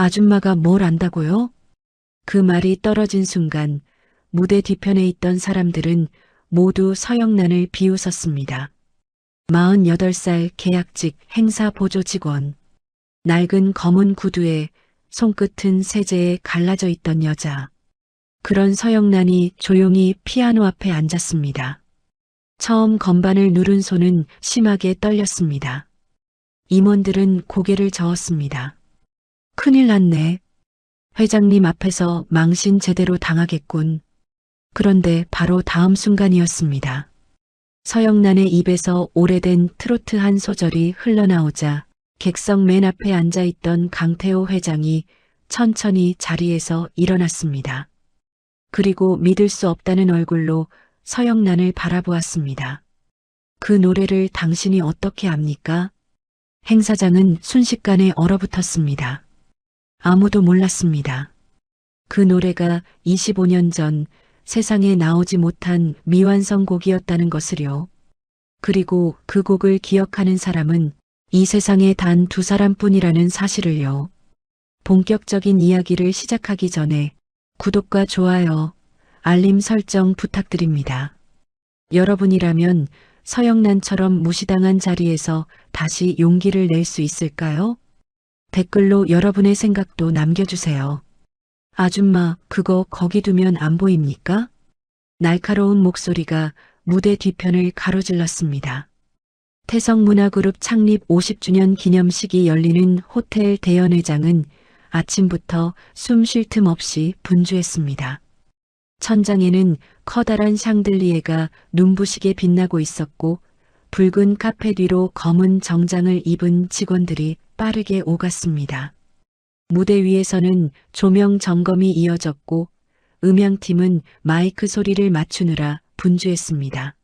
아줌마가 뭘 안다고요? 그 말이 떨어진 순간 무대 뒤편에 있던 사람들은 모두 서영란을 비웃었습니다. 48살 계약직 행사 보조 직원. 낡은 검은 구두에 손끝은 세제에 갈라져 있던 여자. 그런 서영란이 조용히 피아노 앞에 앉았습니다. 처음 건반을 누른 손은 심하게 떨렸습니다. 임원들은 고개를 저었습니다. 큰일 났네. 회장님 앞에서 망신 제대로 당하겠군. 그런데 바로 다음 순간이었습니다. 서영란의 입에서 오래된 트로트 한 소절이 흘러나오자 객석 맨 앞에 앉아있던 강태호 회장이 천천히 자리에서 일어났습니다. 그리고 믿을 수 없다는 얼굴로 서영란을 바라보았습니다. 그 노래를 당신이 어떻게 압니까? 행사장은 순식간에 얼어붙었습니다. 아무도 몰랐습니다. 그 노래가 25년 전 세상에 나오지 못한 미완성 곡이었다는 것을요. 그리고 그 곡을 기억하는 사람은 이 세상에 단 2사람뿐이라는 사실을요. 본격적인 이야기를 시작하기 전에 구독과 좋아요, 알림 설정 부탁드립니다. 여러분이라면 서영란처럼 무시당한 자리에서 다시 용기를 낼 수 있을까요? 댓글로 여러분의 생각도 남겨주세요. 아줌마, 그거 거기 두면 안 보입니까? 날카로운 목소리가 무대 뒤편을 가로질렀습니다. 태성문화그룹 창립 50주년 기념식이 열리는 호텔 대연회장은 아침부터 숨 쉴 틈 없이 분주했습니다. 천장에는 커다란 샹들리에가 눈부시게 빛나고 있었고 붉은 카페 뒤로 검은 정장을 입은 직원들이 빠르게 오갔습니다. 무대 위에서는 조명 점검이 이어졌고 음향팀은 마이크 소리를 맞추느라 분주했습니다.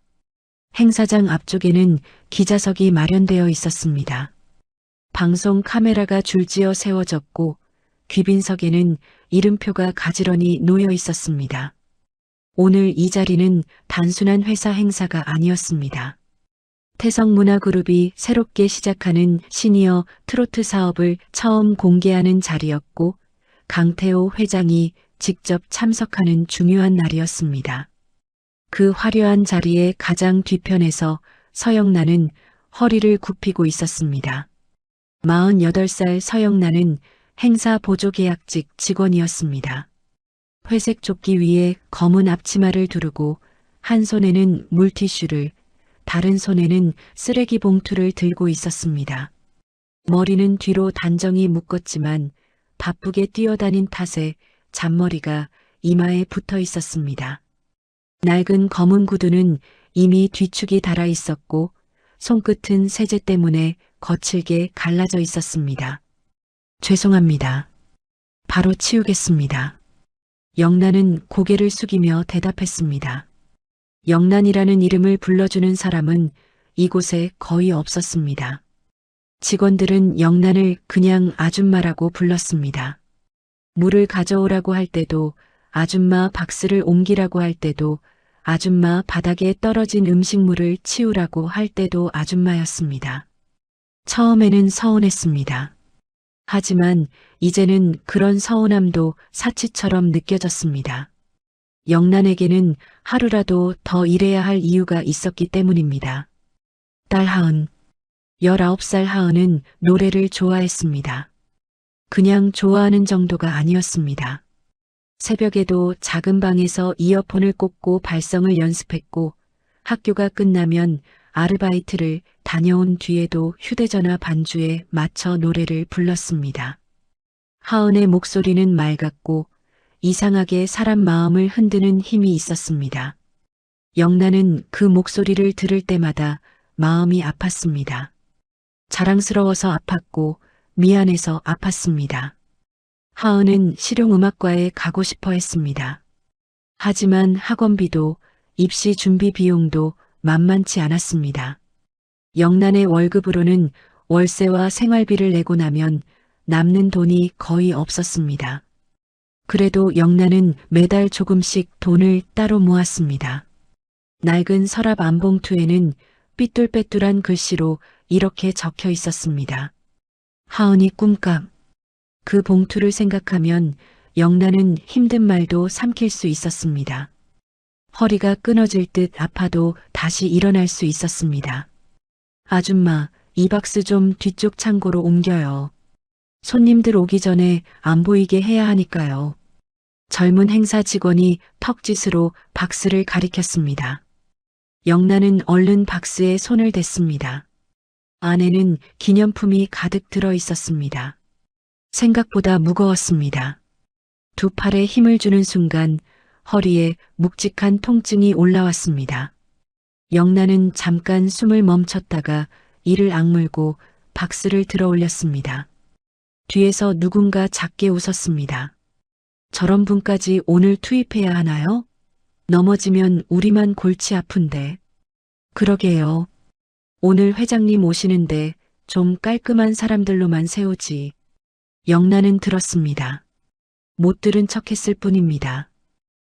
행사장 앞쪽에는 기자석이 마련되어 있었습니다. 방송 카메라가 줄지어 세워졌고 귀빈석에는 이름표가 가지런히 놓여 있었습니다. 오늘 이 자리는 단순한 회사 행사가 아니었습니다. 태성문화그룹이 새롭게 시작하는 시니어 트로트 사업을 처음 공개하는 자리였고 강태호 회장이 직접 참석하는 중요한 날이었습니다. 그 화려한 자리의 가장 뒤편에서 서영란은 허리를 굽히고 있었습니다. 48살 서영란은 행사 보조계약직 직원이었습니다. 회색 조끼 위에 검은 앞치마를 두르고 한 손에는 물티슈를 다른 손에는 쓰레기 봉투를 들고 있었습니다. 머리는 뒤로 단정히 묶었지만 바쁘게 뛰어다닌 탓에 잔머리가 이마에 붙어 있었습니다. 낡은 검은 구두는 이미 뒤축이 달아 있었고 손끝은 세제 때문에 거칠게 갈라져 있었습니다. 죄송합니다. 바로 치우겠습니다. 영란은 고개를 숙이며 대답했습니다. 영란이라는 이름을 불러주는 사람은 이곳에 거의 없었습니다. 직원들은 영란을 그냥 아줌마라고 불렀습니다. 물을 가져오라고 할 때도, 아줌마 박스를 옮기라고 할 때도, 아줌마 바닥에 떨어진 음식물을 치우라고 할 때도 아줌마였습니다. 처음에는 서운했습니다. 하지만 이제는 그런 서운함도 사치처럼 느껴졌습니다. 영란에게는 하루라도 더 일해야 할 이유가 있었기 때문입니다. 딸 하은, 19살 하은은 노래를 좋아했습니다. 그냥 좋아하는 정도가 아니었습니다. 새벽에도 작은 방에서 이어폰을 꽂고 발성을 연습했고 학교가 끝나면 아르바이트를 다녀온 뒤에도 휴대전화 반주에 맞춰 노래를 불렀습니다. 하은의 목소리는 맑았고 이상하게 사람 마음을 흔드는 힘이 있었습니다. 영란은 그 목소리를 들을 때마다 마음이 아팠습니다. 자랑스러워서 아팠고 미안해서 아팠습니다. 하은은 실용음악과에 가고 싶어 했습니다. 하지만 학원비도 입시 준비 비용도 만만치 않았습니다. 영란의 월급으로는 월세와 생활비를 내고 나면 남는 돈이 거의 없었습니다. 그래도 영란은 매달 조금씩 돈을 따로 모았습니다. 낡은 서랍 안봉투에는 삐뚤빼뚤한 글씨로 이렇게 적혀 있었습니다. 하은이 꿈값. 그 봉투를 생각하면 영란은 힘든 말도 삼킬 수 있었습니다. 허리가 끊어질 듯 아파도 다시 일어날 수 있었습니다. 아줌마, 이 박스 좀 뒤쪽 창고로 옮겨요. 손님들 오기 전에 안 보이게 해야 하니까요. 젊은 행사 직원이 턱짓으로 박스를 가리켰습니다. 영란은 얼른 박스에 손을 댔습니다. 안에는 기념품이 가득 들어 있었습니다. 생각보다 무거웠습니다. 두 팔에 힘을 주는 순간 허리에 묵직한 통증이 올라왔습니다. 영란은 잠깐 숨을 멈췄다가 이를 악물고 박스를 들어 올렸습니다. 뒤에서 누군가 작게 웃었습니다. 저런 분까지 오늘 투입해야 하나요? 넘어지면 우리만 골치 아픈데. 그러게요. 오늘 회장님 오시는데 좀 깔끔한 사람들로만 세우지. 영란은 들었습니다. 못 들은 척했을 뿐입니다.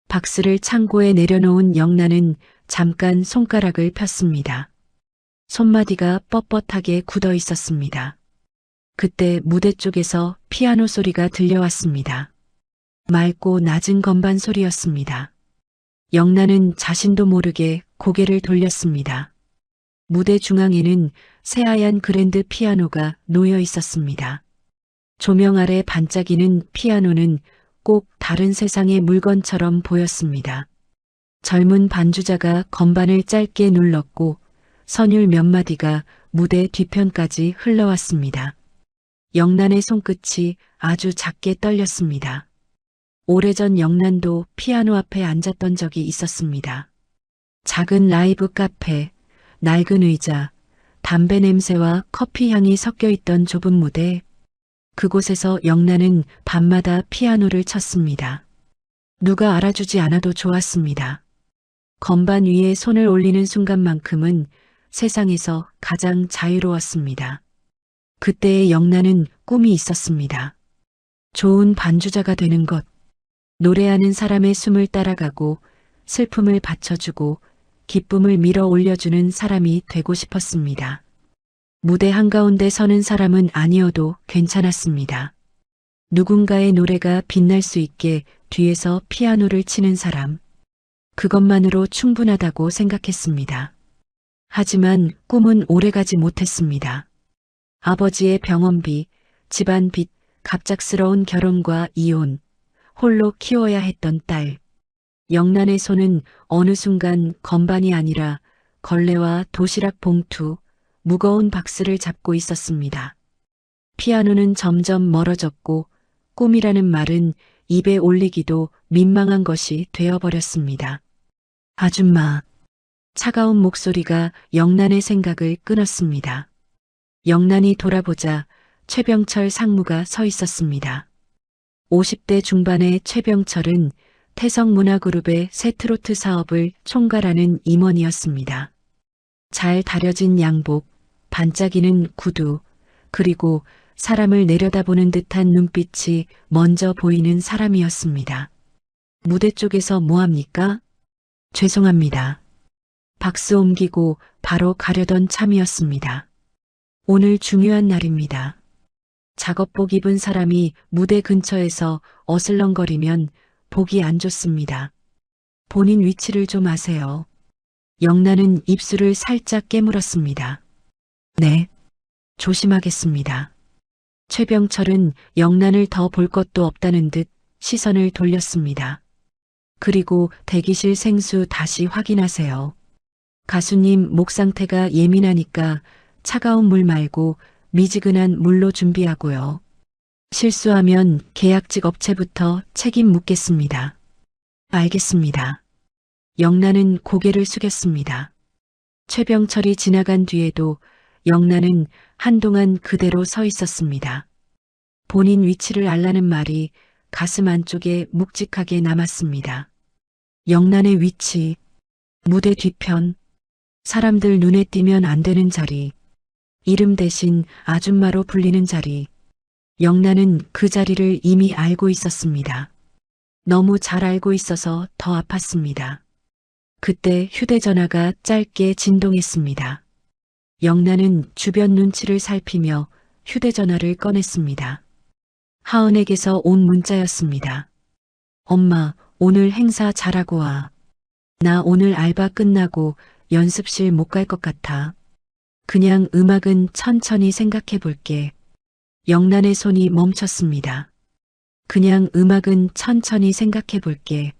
박스를 창고에 내려놓은 영란은 잠깐 손가락을 폈습니다. 손마디가 뻣뻣하게 굳어 있었습니다. 그때 무대 쪽에서 피아노 소리가 들려왔습니다. 맑고 낮은 건반 소리였습니다. 영란은 자신도 모르게 고개를 돌렸습니다. 무대 중앙에는 새하얀 그랜드 피아노가 놓여 있었습니다. 조명 아래 반짝이는 피아노는 꼭 다른 세상의 물건처럼 보였습니다. 젊은 반주자가 건반을 짧게 눌렀고 선율 몇 마디가 무대 뒤편까지 흘러왔습니다. 영란의 손끝이 아주 작게 떨렸습니다. 오래전 영란도 피아노 앞에 앉았던 적이 있었습니다. 작은 라이브 카페, 낡은 의자, 담배 냄새와 커피 향이 섞여 있던 좁은 무대, 그곳에서 영란은 밤마다 피아노를 쳤습니다. 누가 알아주지 않아도 좋았습니다. 건반 위에 손을 올리는 순간만큼은 세상에서 가장 자유로웠습니다. 그때의 영란은 꿈이 있었습니다. 좋은 반주자가 되는 것, 노래하는 사람의 숨을 따라가고 슬픔을 받쳐주고 기쁨을 밀어 올려주는 사람이 되고 싶었습니다. 무대 한가운데 서는 사람은 아니어도 괜찮았습니다. 누군가의 노래가 빛날 수 있게 뒤에서 피아노를 치는 사람, 그것만으로 충분하다고 생각했습니다. 하지만 꿈은 오래가지 못했습니다. 아버지의 병원비, 집안 빚, 갑작스러운 결혼과 이혼, 홀로 키워야 했던 딸. 영란의 손은 어느 순간 건반이 아니라 걸레와 도시락 봉투, 무거운 박스를 잡고 있었습니다. 피아노는 점점 멀어졌고 꿈이라는 말은 입에 올리기도 민망한 것이 되어버렸습니다. 아줌마. 차가운 목소리가 영란의 생각을 끊었습니다. 영란이 돌아보자 최병철 상무가 서 있었습니다. 50대 중반의 최병철은 태성문화그룹의 새 트로트 사업을 총괄하는 임원이었습니다. 잘 다려진 양복, 반짝이는 구두, 그리고 사람을 내려다보는 듯한 눈빛이 먼저 보이는 사람이었습니다. 무대 쪽에서 뭐합니까? 죄송합니다. 박스 옮기고 바로 가려던 참이었습니다. 오늘 중요한 날입니다. 작업복 입은 사람이 무대 근처에서 어슬렁거리면 보기 안 좋습니다. 본인 위치를 좀 아세요. 영란은 입술을 살짝 깨물었습니다. 네, 조심하겠습니다. 최병철은 영란을 더 볼 것도 없다는 듯 시선을 돌렸습니다. 그리고 대기실 생수 다시 확인하세요. 가수님 목 상태가 예민하니까 차가운 물 말고 미지근한 물로 준비하고요. 실수하면 계약직 업체부터 책임 묻겠습니다. 알겠습니다. 영란은 고개를 숙였습니다. 최병철이 지나간 뒤에도 영란은 한동안 그대로 서 있었습니다. 본인 위치를 알라는 말이 가슴 안쪽에 묵직하게 남았습니다. 영란의 위치, 무대 뒤편, 사람들 눈에 띄면 안 되는 자리, 이름 대신 아줌마로 불리는 자리. 영란은 그 자리를 이미 알고 있었습니다. 너무 잘 알고 있어서 더 아팠습니다. 그때 휴대전화가 짧게 진동했습니다. 영란은 주변 눈치를 살피며 휴대전화를 꺼냈습니다. 하은에게서 온 문자였습니다. 엄마, 오늘 행사 잘하고 와. 나 오늘 알바 끝나고 연습실 못 갈 것 같아. 그냥 음악은 천천히 생각해 볼게. 영란의 손이 멈췄습니다. 그냥 음악은 천천히 생각해 볼게.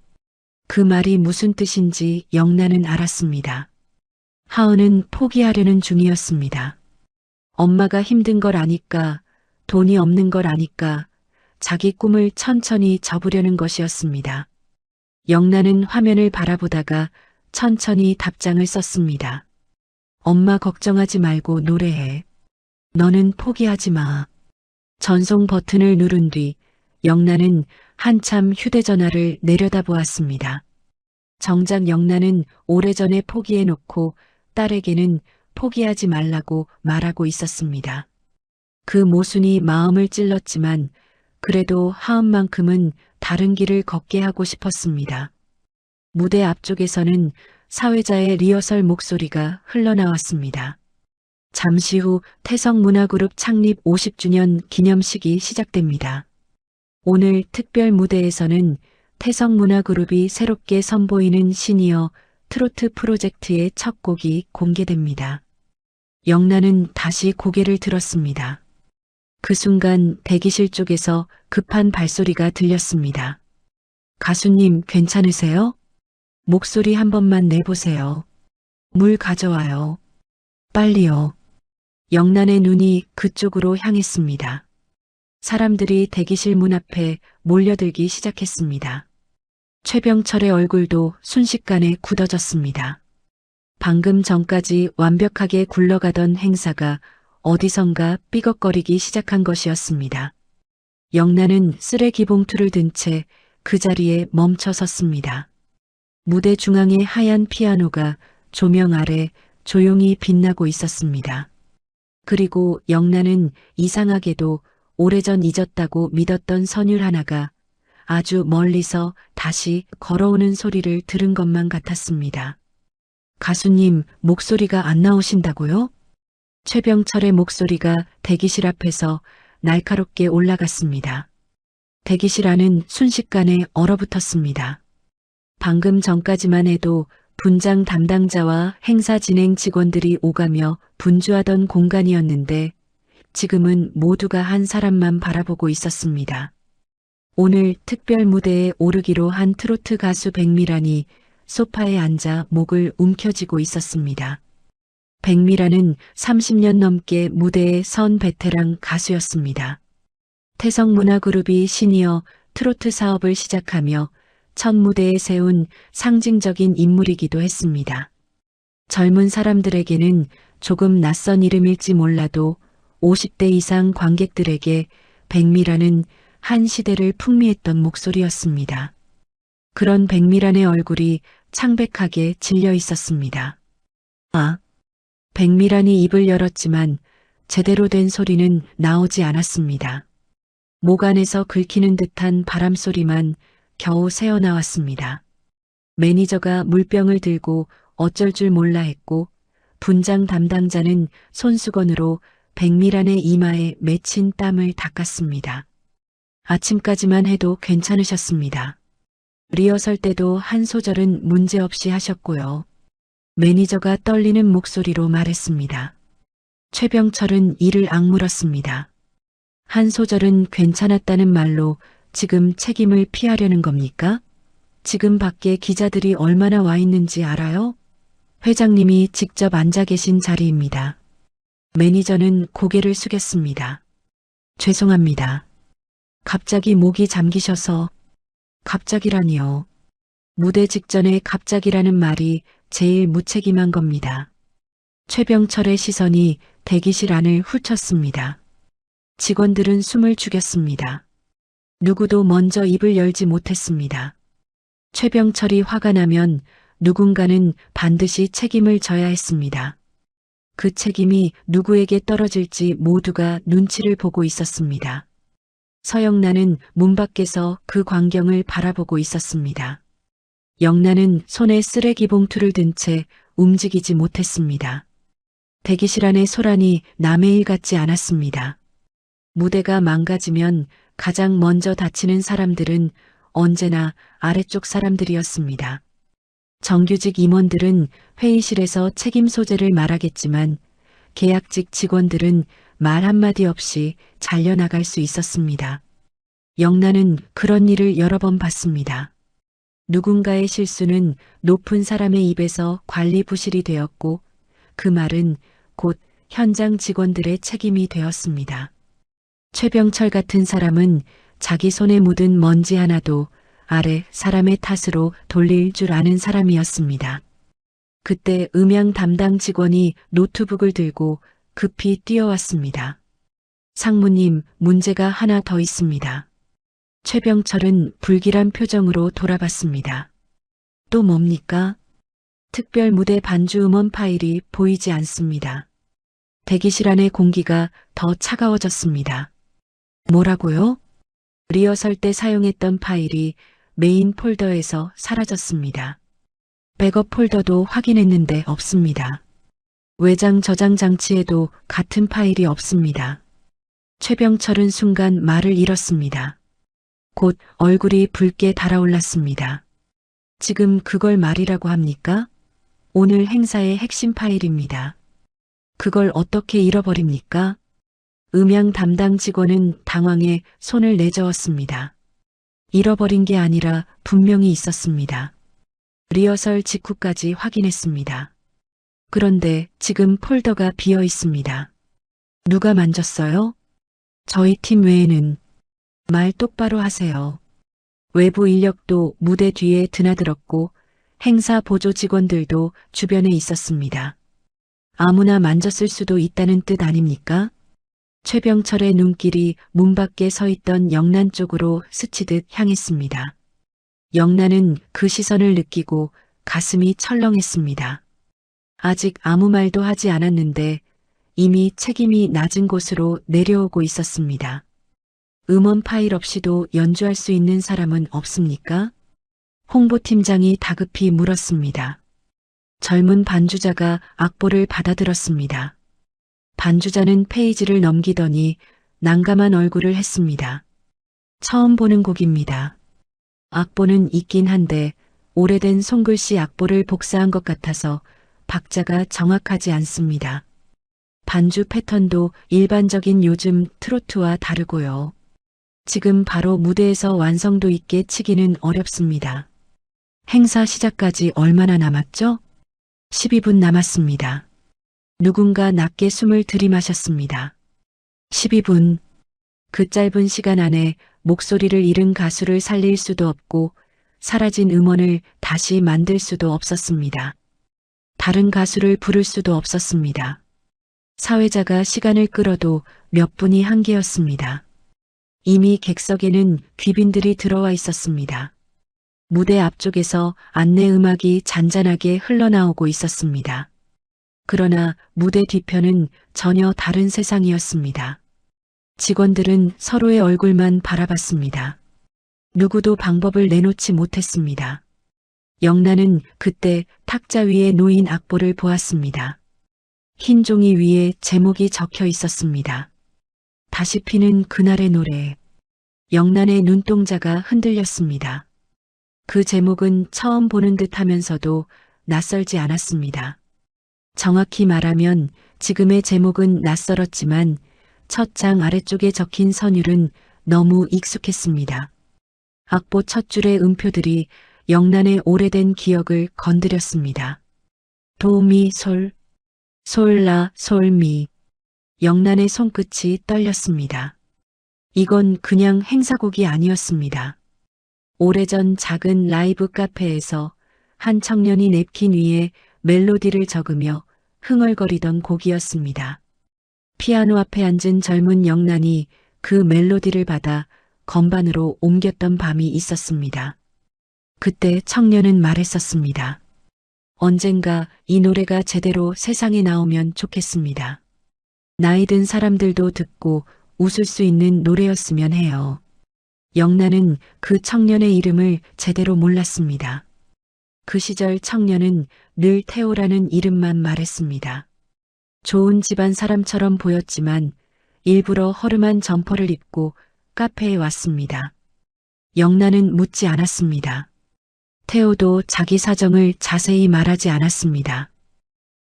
그 말이 무슨 뜻인지 영란은 알았습니다. 하은은 포기하려는 중이었습니다. 엄마가 힘든 걸 아니까, 돈이 없는 걸 아니까 자기 꿈을 천천히 접으려는 것이었습니다. 영란은 화면을 바라보다가 천천히 답장을 썼습니다. 엄마 걱정하지 말고 노래해. 너는 포기하지 마. 전송 버튼을 누른 뒤 영란은 한참 휴대전화를 내려다보았습니다. 정작 영란은 오래전에 포기해놓고 딸에게는 포기하지 말라고 말하고 있었습니다. 그 모순이 마음을 찔렀지만 그래도 하은만큼은 다른 길을 걷게 하고 싶었습니다. 무대 앞쪽에서는 사회자의 리허설 목소리가 흘러나왔습니다. 잠시 후 태성문화그룹 창립 50주년 기념식이 시작됩니다. 오늘 특별 무대에서는 태성문화그룹이 새롭게 선보이는 시니어 트로트 프로젝트의 첫 곡이 공개됩니다. 영란은 다시 고개를 들었습니다. 그 순간 대기실 쪽에서 급한 발소리가 들렸습니다. 가수님 괜찮으세요? 목소리 한 번만 내보세요. 물 가져와요. 빨리요. 영란의 눈이 그쪽으로 향했습니다. 사람들이 대기실 문 앞에 몰려들기 시작했습니다. 최병철의 얼굴도 순식간에 굳어졌습니다. 방금 전까지 완벽하게 굴러가던 행사가 어디선가 삐걱거리기 시작한 것이었습니다. 영란은 쓰레기 봉투를 든 채 그 자리에 멈춰 섰습니다. 무대 중앙의 하얀 피아노가 조명 아래 조용히 빛나고 있었습니다. 그리고 영란은 이상하게도 오래전 잊었다고 믿었던 선율 하나가 아주 멀리서 다시 걸어오는 소리를 들은 것만 같았습니다. 가수님, 목소리가 안 나오신다고요? 최병철의 목소리가 대기실 앞에서 날카롭게 올라갔습니다. 대기실 안은 순식간에 얼어붙었습니다. 방금 전까지만 해도 분장 담당자와 행사 진행 직원들이 오가며 분주하던 공간이었는데 지금은 모두가 한 사람만 바라보고 있었습니다. 오늘 특별 무대에 오르기로 한 트로트 가수 백미란이 소파에 앉아 목을 움켜쥐고 있었습니다. 백미란은 30년 넘게 무대에 선 베테랑 가수였습니다. 태성문화그룹이 시니어 트로트 사업을 시작하며 첫 무대에 세운 상징적인 인물이기도 했습니다. 젊은 사람들에게는 조금 낯선 이름일지 몰라도 50대 이상 관객들에게 백미란은 한 시대를 풍미했던 목소리였습니다. 그런 백미란의 얼굴이 창백하게 질려 있었습니다. 아, 백미란이 입을 열었지만 제대로 된 소리는 나오지 않았습니다. 목 안에서 긁히는 듯한 바람소리만 겨우 새어나왔습니다. 매니저가 물병을 들고 어쩔 줄 몰라 했고 분장 담당자는 손수건으로 백미란의 이마에 맺힌 땀을 닦았습니다. 아침까지만 해도 괜찮으셨습니다. 리허설 때도 한 소절은 문제없이 하셨고요. 매니저가 떨리는 목소리로 말했습니다. 최병철은 이를 악물었습니다. 한 소절은 괜찮았다는 말로 지금 책임을 피하려는 겁니까? 지금 밖에 기자들이 얼마나 와 있는지 알아요? 회장님이 직접 앉아 계신 자리입니다. 매니저는 고개를 숙였습니다. 죄송합니다. 갑자기 목이 잠기셔서. 갑자기라니요. 무대 직전에 갑자기라는 말이 제일 무책임한 겁니다. 최병철의 시선이 대기실 안을 훑었습니다. 직원들은 숨을 죽였습니다. 누구도 먼저 입을 열지 못했습니다. 최병철이 화가 나면 누군가는 반드시 책임을 져야 했습니다. 그 책임이 누구에게 떨어질지 모두가 눈치를 보고 있었습니다. 서영란은 문 밖에서 그 광경을 바라보고 있었습니다. 영란은 손에 쓰레기 봉투를 든 채 움직이지 못했습니다. 대기실 안의 소란이 남의 일 같지 않았습니다. 무대가 망가지면 가장 먼저 다치는 사람들은 언제나 아래쪽 사람들이었습니다. 정규직 임원들은 회의실에서 책임 소재를 말하겠지만 계약직 직원들은 말 한마디 없이 잘려나갈 수 있었습니다. 영란은 그런 일을 여러 번 봤습니다. 누군가의 실수는 높은 사람의 입에서 관리 부실이 되었고 그 말은 곧 현장 직원들의 책임이 되었습니다. 최병철 같은 사람은 자기 손에 묻은 먼지 하나도 아래 사람의 탓으로 돌릴 줄 아는 사람이었습니다. 그때 음향 담당 직원이 노트북을 들고 급히 뛰어왔습니다. 상무님, 문제가 하나 더 있습니다. 최병철은 불길한 표정으로 돌아봤습니다. 또 뭡니까? 특별 무대 반주 음원 파일이 보이지 않습니다. 대기실 안의 공기가 더 차가워졌습니다. 뭐라고요? 리허설 때 사용했던 파일이 메인 폴더에서 사라졌습니다. 백업 폴더도 확인했는데 없습니다. 외장 저장 장치에도 같은 파일이 없습니다. 최병철은 순간 말을 잃었습니다. 곧 얼굴이 붉게 달아올랐습니다. 지금 그걸 말이라고 합니까? 오늘 행사의 핵심 파일입니다. 그걸 어떻게 잃어버립니까? 음향 담당 직원은 당황해 손을 내저었습니다. 잃어버린 게 아니라 분명히 있었습니다. 리허설 직후까지 확인했습니다. 그런데 지금 폴더가 비어 있습니다. 누가 만졌어요? 저희 팀 외에는. 말 똑바로 하세요. 외부 인력도 무대 뒤에 드나들었고 행사 보조 직원들도 주변에 있었습니다. 아무나 만졌을 수도 있다는 뜻 아닙니까? 최병철의 눈길이 문 밖에 서 있던 영란 쪽으로 스치듯 향했습니다. 영란은 그 시선을 느끼고 가슴이 철렁했습니다. 아직 아무 말도 하지 않았는데 이미 책임이 낮은 곳으로 내려오고 있었습니다. 음원 파일 없이도 연주할 수 있는 사람은 없습니까? 홍보팀장이 다급히 물었습니다. 젊은 반주자가 악보를 받아들었습니다. 반주자는 페이지를 넘기더니 난감한 얼굴을 했습니다. 처음 보는 곡입니다. 악보는 있긴 한데 오래된 손글씨 악보를 복사한 것 같아서 박자가 정확하지 않습니다. 반주 패턴도 일반적인 요즘 트로트와 다르고요. 지금 바로 무대에서 완성도 있게 치기는 어렵습니다. 행사 시작까지 얼마나 남았죠? 12분 남았습니다. 누군가 낮게 숨을 들이마셨습니다. 12분. 그 짧은 시간 안에 목소리를 잃은 가수를 살릴 수도 없고 사라진 음원을 다시 만들 수도 없었습니다. 다른 가수를 부를 수도 없었습니다. 사회자가 시간을 끌어도 몇 분이 한계였습니다. 이미 객석에는 귀빈들이 들어와 있었습니다. 무대 앞쪽에서 안내 음악이 잔잔하게 흘러나오고 있었습니다. 그러나 무대 뒤편은 전혀 다른 세상이었습니다. 직원들은 서로의 얼굴만 바라봤습니다. 누구도 방법을 내놓지 못했습니다. 영란은 그때 탁자 위에 놓인 악보를 보았습니다. 흰 종이 위에 제목이 적혀 있었습니다. 다시 피는 그날의 노래. 영란의 눈동자가 흔들렸습니다. 그 제목은 처음 보는 듯 하면서도 낯설지 않았습니다. 정확히 말하면 지금의 제목은 낯설었지만 첫 장 아래쪽에 적힌 선율은 너무 익숙했습니다. 악보 첫 줄의 음표들이 영란의 오래된 기억을 건드렸습니다. 도미 솔, 솔라 솔미. 영란의 손끝이 떨렸습니다. 이건 그냥 행사곡이 아니었습니다. 오래전 작은 라이브 카페에서 한 청년이 냅킨 위에 멜로디를 적으며 흥얼거리던 곡이었습니다. 피아노 앞에 앉은 젊은 영란이 그 멜로디를 받아 건반으로 옮겼던 밤이 있었습니다. 그때 청년은 말했었습니다. 언젠가 이 노래가 제대로 세상에 나오면 좋겠습니다. 나이 든 사람들도 듣고 웃을 수 있는 노래였으면 해요. 영란은 그 청년의 이름을 제대로 몰랐습니다. 그 시절 청년은 늘 태호라는 이름만 말했습니다. 좋은 집안 사람처럼 보였지만 일부러 허름한 점퍼를 입고 카페에 왔습니다. 영란은 묻지 않았습니다. 태호도 자기 사정을 자세히 말하지 않았습니다.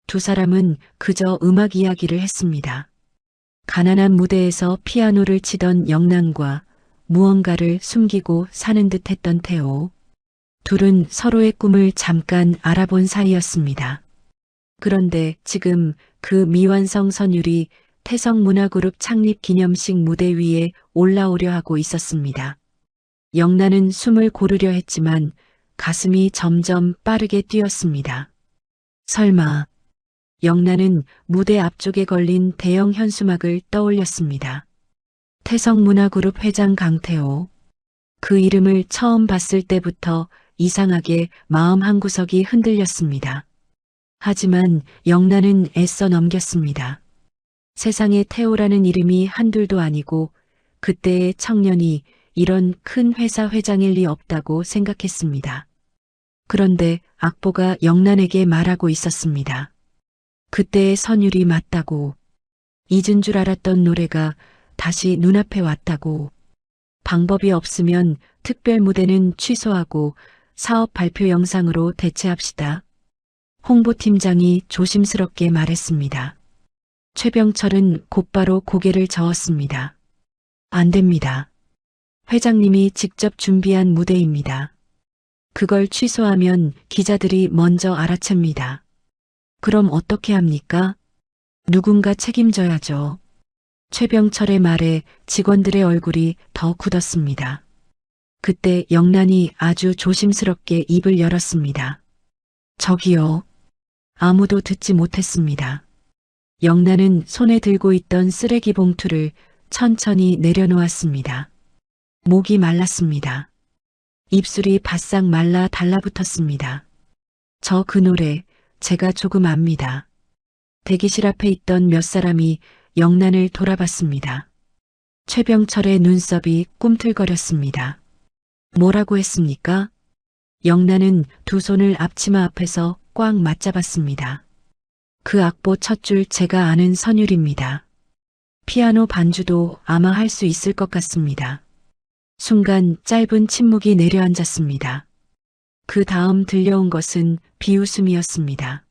두 사람은 그저 음악 이야기를 했습니다. 가난한 무대에서 피아노를 치던 영란과 무언가를 숨기고 사는 듯 했던 태호. 둘은 서로의 꿈을 잠깐 알아본 사이였습니다. 그런데 지금 그 미완성 선율이 태성문화그룹 창립 기념식 무대 위에 올라오려 하고 있었습니다. 영란은 숨을 고르려 했지만 가슴이 점점 빠르게 뛰었습니다. 설마. 영란은 무대 앞쪽에 걸린 대형 현수막을 떠올렸습니다. 태성문화그룹 회장 강태호. 그 이름을 처음 봤을 때부터 이상하게 마음 한구석이 흔들렸습니다. 하지만 영란은 애써 넘겼습니다. 세상에 태호라는 이름이 한둘도 아니고 그때의 청년이 이런 큰 회사 회장일 리 없다고 생각했습니다. 그런데 악보가 영란에게 말하고 있었습니다. 그때의 선율이 맞다고. 잊은 줄 알았던 노래가 다시 눈앞에 왔다고. 방법이 없으면 특별 무대는 취소하고 사업 발표 영상으로 대체합시다. 홍보팀장이 조심스럽게 말했습니다. 최병철은 곧바로 고개를 저었습니다. 안 됩니다. 회장님이 직접 준비한 무대입니다. 그걸 취소하면 기자들이 먼저 알아챕니다. 그럼 어떻게 합니까? 누군가 책임져야죠. 최병철의 말에 직원들의 얼굴이 더 굳었습니다. 그때 영란이 아주 조심스럽게 입을 열었습니다. 저기요. 아무도 듣지 못했습니다. 영란은 손에 들고 있던 쓰레기 봉투를 천천히 내려놓았습니다. 목이 말랐습니다. 입술이 바싹 말라 달라붙었습니다. 저 그 노래 제가 조금 압니다. 대기실 앞에 있던 몇 사람이 영란을 돌아봤습니다. 최병철의 눈썹이 꿈틀거렸습니다. 뭐라고 했습니까? 영란은 두 손을 앞치마 앞에서 꽉 맞잡았습니다. 그 악보 첫 줄 제가 아는 선율입니다. 피아노 반주도 아마 할 수 있을 것 같습니다. 순간 짧은 침묵이 내려앉았습니다. 그 다음 들려온 것은 비웃음이었습니다.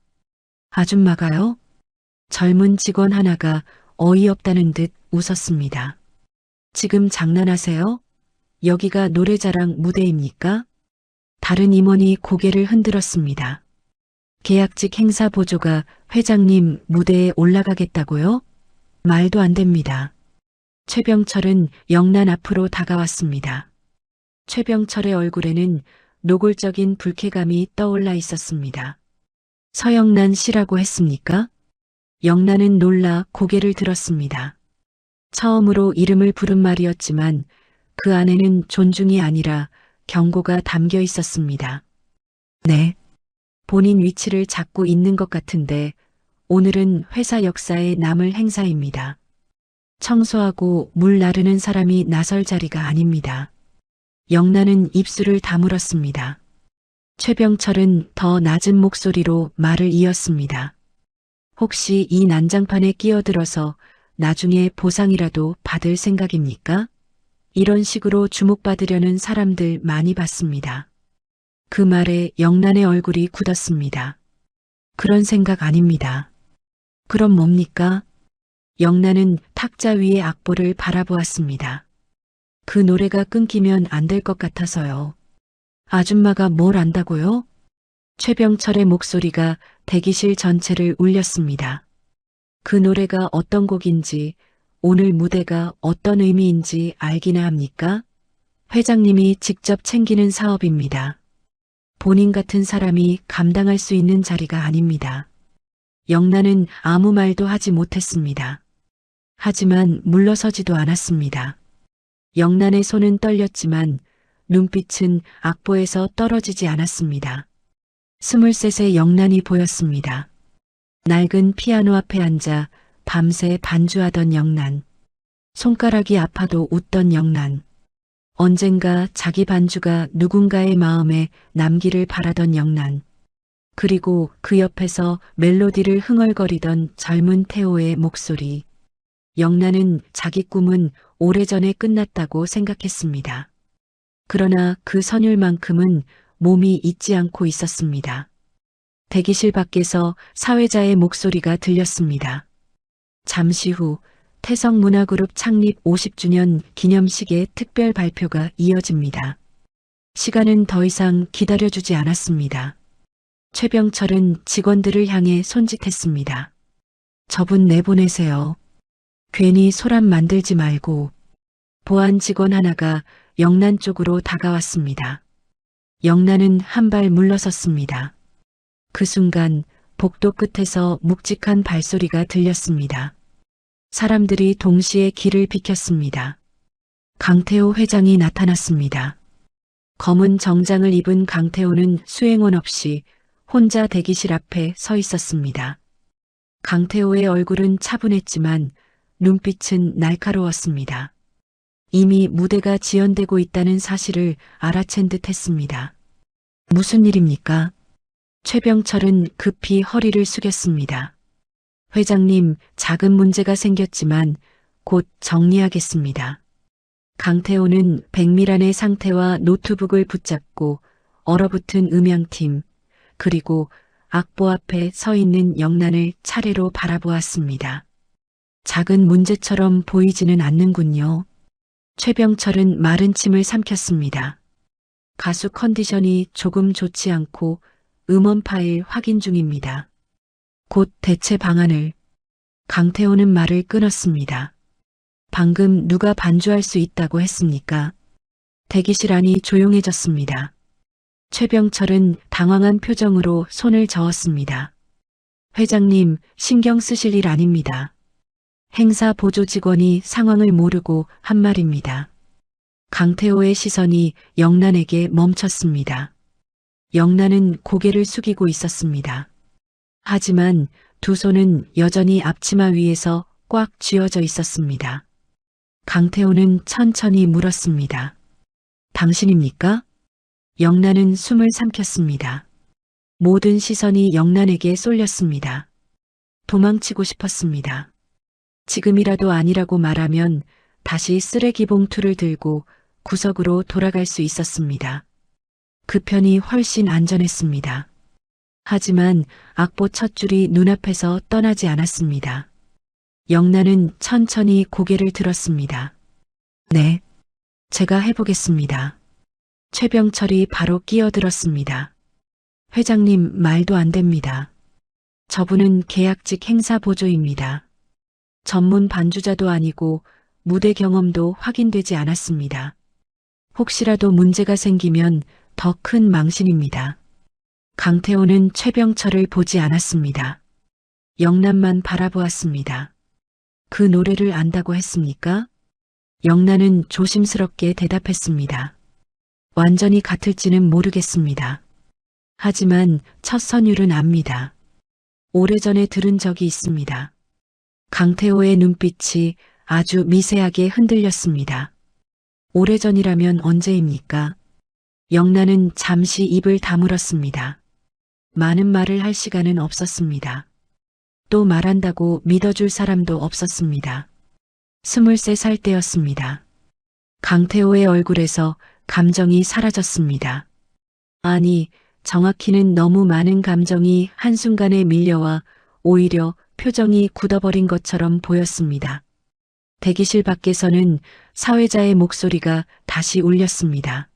아줌마가요? 젊은 직원 하나가 어이없다는 듯 웃었습니다. 지금 장난하세요? 여기가 노래자랑 무대입니까? 다른 임원이 고개를 흔들었습니다. 계약직 행사 보조가 회장님 무대에 올라가겠다고요? 말도 안 됩니다. 최병철은 영란 앞으로 다가왔습니다. 최병철의 얼굴에는 노골적인 불쾌감이 떠올라 있었습니다. 서영란 씨라고 했습니까? 영란은 놀라 고개를 들었습니다. 처음으로 이름을 부른 말이었지만 그 안에는 존중이 아니라 경고가 담겨 있었습니다. 네. 본인 위치를 잡고 있는 것 같은데 오늘은 회사 역사에 남을 행사입니다. 청소하고 물 나르는 사람이 나설 자리가 아닙니다. 영란은 입술을 다물었습니다. 최병철은 더 낮은 목소리로 말을 이었습니다. 혹시 이 난장판에 끼어들어서 나중에 보상이라도 받을 생각입니까? 이런 식으로 주목받으려는 사람들 많이 봤습니다. 그 말에 영란의 얼굴이 굳었습니다. 그런 생각 아닙니다. 그럼 뭡니까? 영란은 탁자 위의 악보를 바라보았습니다. 그 노래가 끊기면 안 될 것 같아서요. 아줌마가 뭘 안다고요? 최병철의 목소리가 대기실 전체를 울렸습니다. 그 노래가 어떤 곡인지, 오늘 무대가 어떤 의미인지 알기나 합니까? 회장님이 직접 챙기는 사업입니다. 본인 같은 사람이 감당할 수 있는 자리가 아닙니다. 영란은 아무 말도 하지 못했습니다. 하지만 물러서지도 않았습니다. 영란의 손은 떨렸지만 눈빛은 악보에서 떨어지지 않았습니다. 23세 영란이 보였습니다. 낡은 피아노 앞에 앉아 밤새 반주하던 영란. 손가락이 아파도 웃던 영란. 언젠가 자기 반주가 누군가의 마음에 남기를 바라던 영란. 그리고 그 옆에서 멜로디를 흥얼거리던 젊은 태호의 목소리. 영란은 자기 꿈은 오래전에 끝났다고 생각했습니다. 그러나 그 선율만큼은 몸이 잊지 않고 있었습니다. 대기실 밖에서 사회자의 목소리가 들렸습니다. 잠시 후 태성문화그룹 창립 50주년 기념식의 특별 발표가 이어집니다. 시간은 더 이상 기다려주지 않았습니다. 최병철은 직원들을 향해 손짓했습니다. 저분 내보내세요. 괜히 소란 만들지 말고. 보안 직원 하나가 영란 쪽으로 다가왔습니다. 영란은 한 발 물러섰습니다. 그 순간 복도 끝에서 묵직한 발소리가 들렸습니다. 사람들이 동시에 길을 비켰습니다. 강태호 회장이 나타났습니다. 검은 정장을 입은 강태호는 수행원 없이 혼자 대기실 앞에 서 있었습니다. 강태호의 얼굴은 차분했지만 눈빛은 날카로웠습니다. 이미 무대가 지연되고 있다는 사실을 알아챈 듯 했습니다. 무슨 일입니까? 최병철은 급히 허리를 숙였습니다. 회장님, 작은 문제가 생겼지만 곧 정리하겠습니다. 강태호는 백미란의 상태와 노트북을 붙잡고 얼어붙은 음향팀, 그리고 악보 앞에 서 있는 영란을 차례로 바라보았습니다. 작은 문제처럼 보이지는 않는군요. 최병철은 마른 침을 삼켰습니다. 가수 컨디션이 조금 좋지 않고 음원 파일 확인 중입니다. 곧 대체 방안을. 강태호는 말을 끊었습니다. 방금 누가 반주할 수 있다고 했습니까? 대기실 안이 조용해졌습니다. 최병철은 당황한 표정으로 손을 저었습니다. 회장님, 신경 쓰실 일 아닙니다. 행사 보조 직원이 상황을 모르고 한 말입니다. 강태호의 시선이 영란에게 멈췄습니다. 영란은 고개를 숙이고 있었습니다. 하지만 두 손은 여전히 앞치마 위에서 꽉 쥐어져 있었습니다. 강태호는 천천히 물었습니다. 당신입니까? 영란은 숨을 삼켰습니다. 모든 시선이 영란에게 쏠렸습니다. 도망치고 싶었습니다. 지금이라도 아니라고 말하면 다시 쓰레기 봉투를 들고 구석으로 돌아갈 수 있었습니다. 그 편이 훨씬 안전했습니다. 하지만 악보 첫 줄이 눈앞에서 떠나지 않았습니다. 영란은 천천히 고개를 들었습니다. 네, 제가 해보겠습니다. 최병철이 바로 끼어들었습니다. 회장님, 말도 안 됩니다. 저분은 계약직 행사 보조입니다. 전문 반주자도 아니고 무대 경험도 확인되지 않았습니다. 혹시라도 문제가 생기면 더 큰 망신입니다. 강태호는 최병철을 보지 않았습니다. 영란만 바라보았습니다. 그 노래를 안다고 했습니까? 영란은 조심스럽게 대답했습니다. 완전히 같을지는 모르겠습니다. 하지만 첫 선율은 압니다. 오래전에 들은 적이 있습니다. 강태호의 눈빛이 아주 미세하게 흔들렸습니다. 오래전이라면 언제입니까? 영란은 잠시 입을 다물었습니다. 많은 말을 할 시간은 없었습니다. 또 말한다고 믿어줄 사람도 없었습니다. 23살 때였습니다. 강태호의 얼굴에서 감정이 사라졌습니다. 아니, 정확히는 너무 많은 감정이 한순간에 밀려와 오히려 표정이 굳어버린 것처럼 보였습니다. 대기실 밖에서는 사회자의 목소리가 다시 울렸습니다.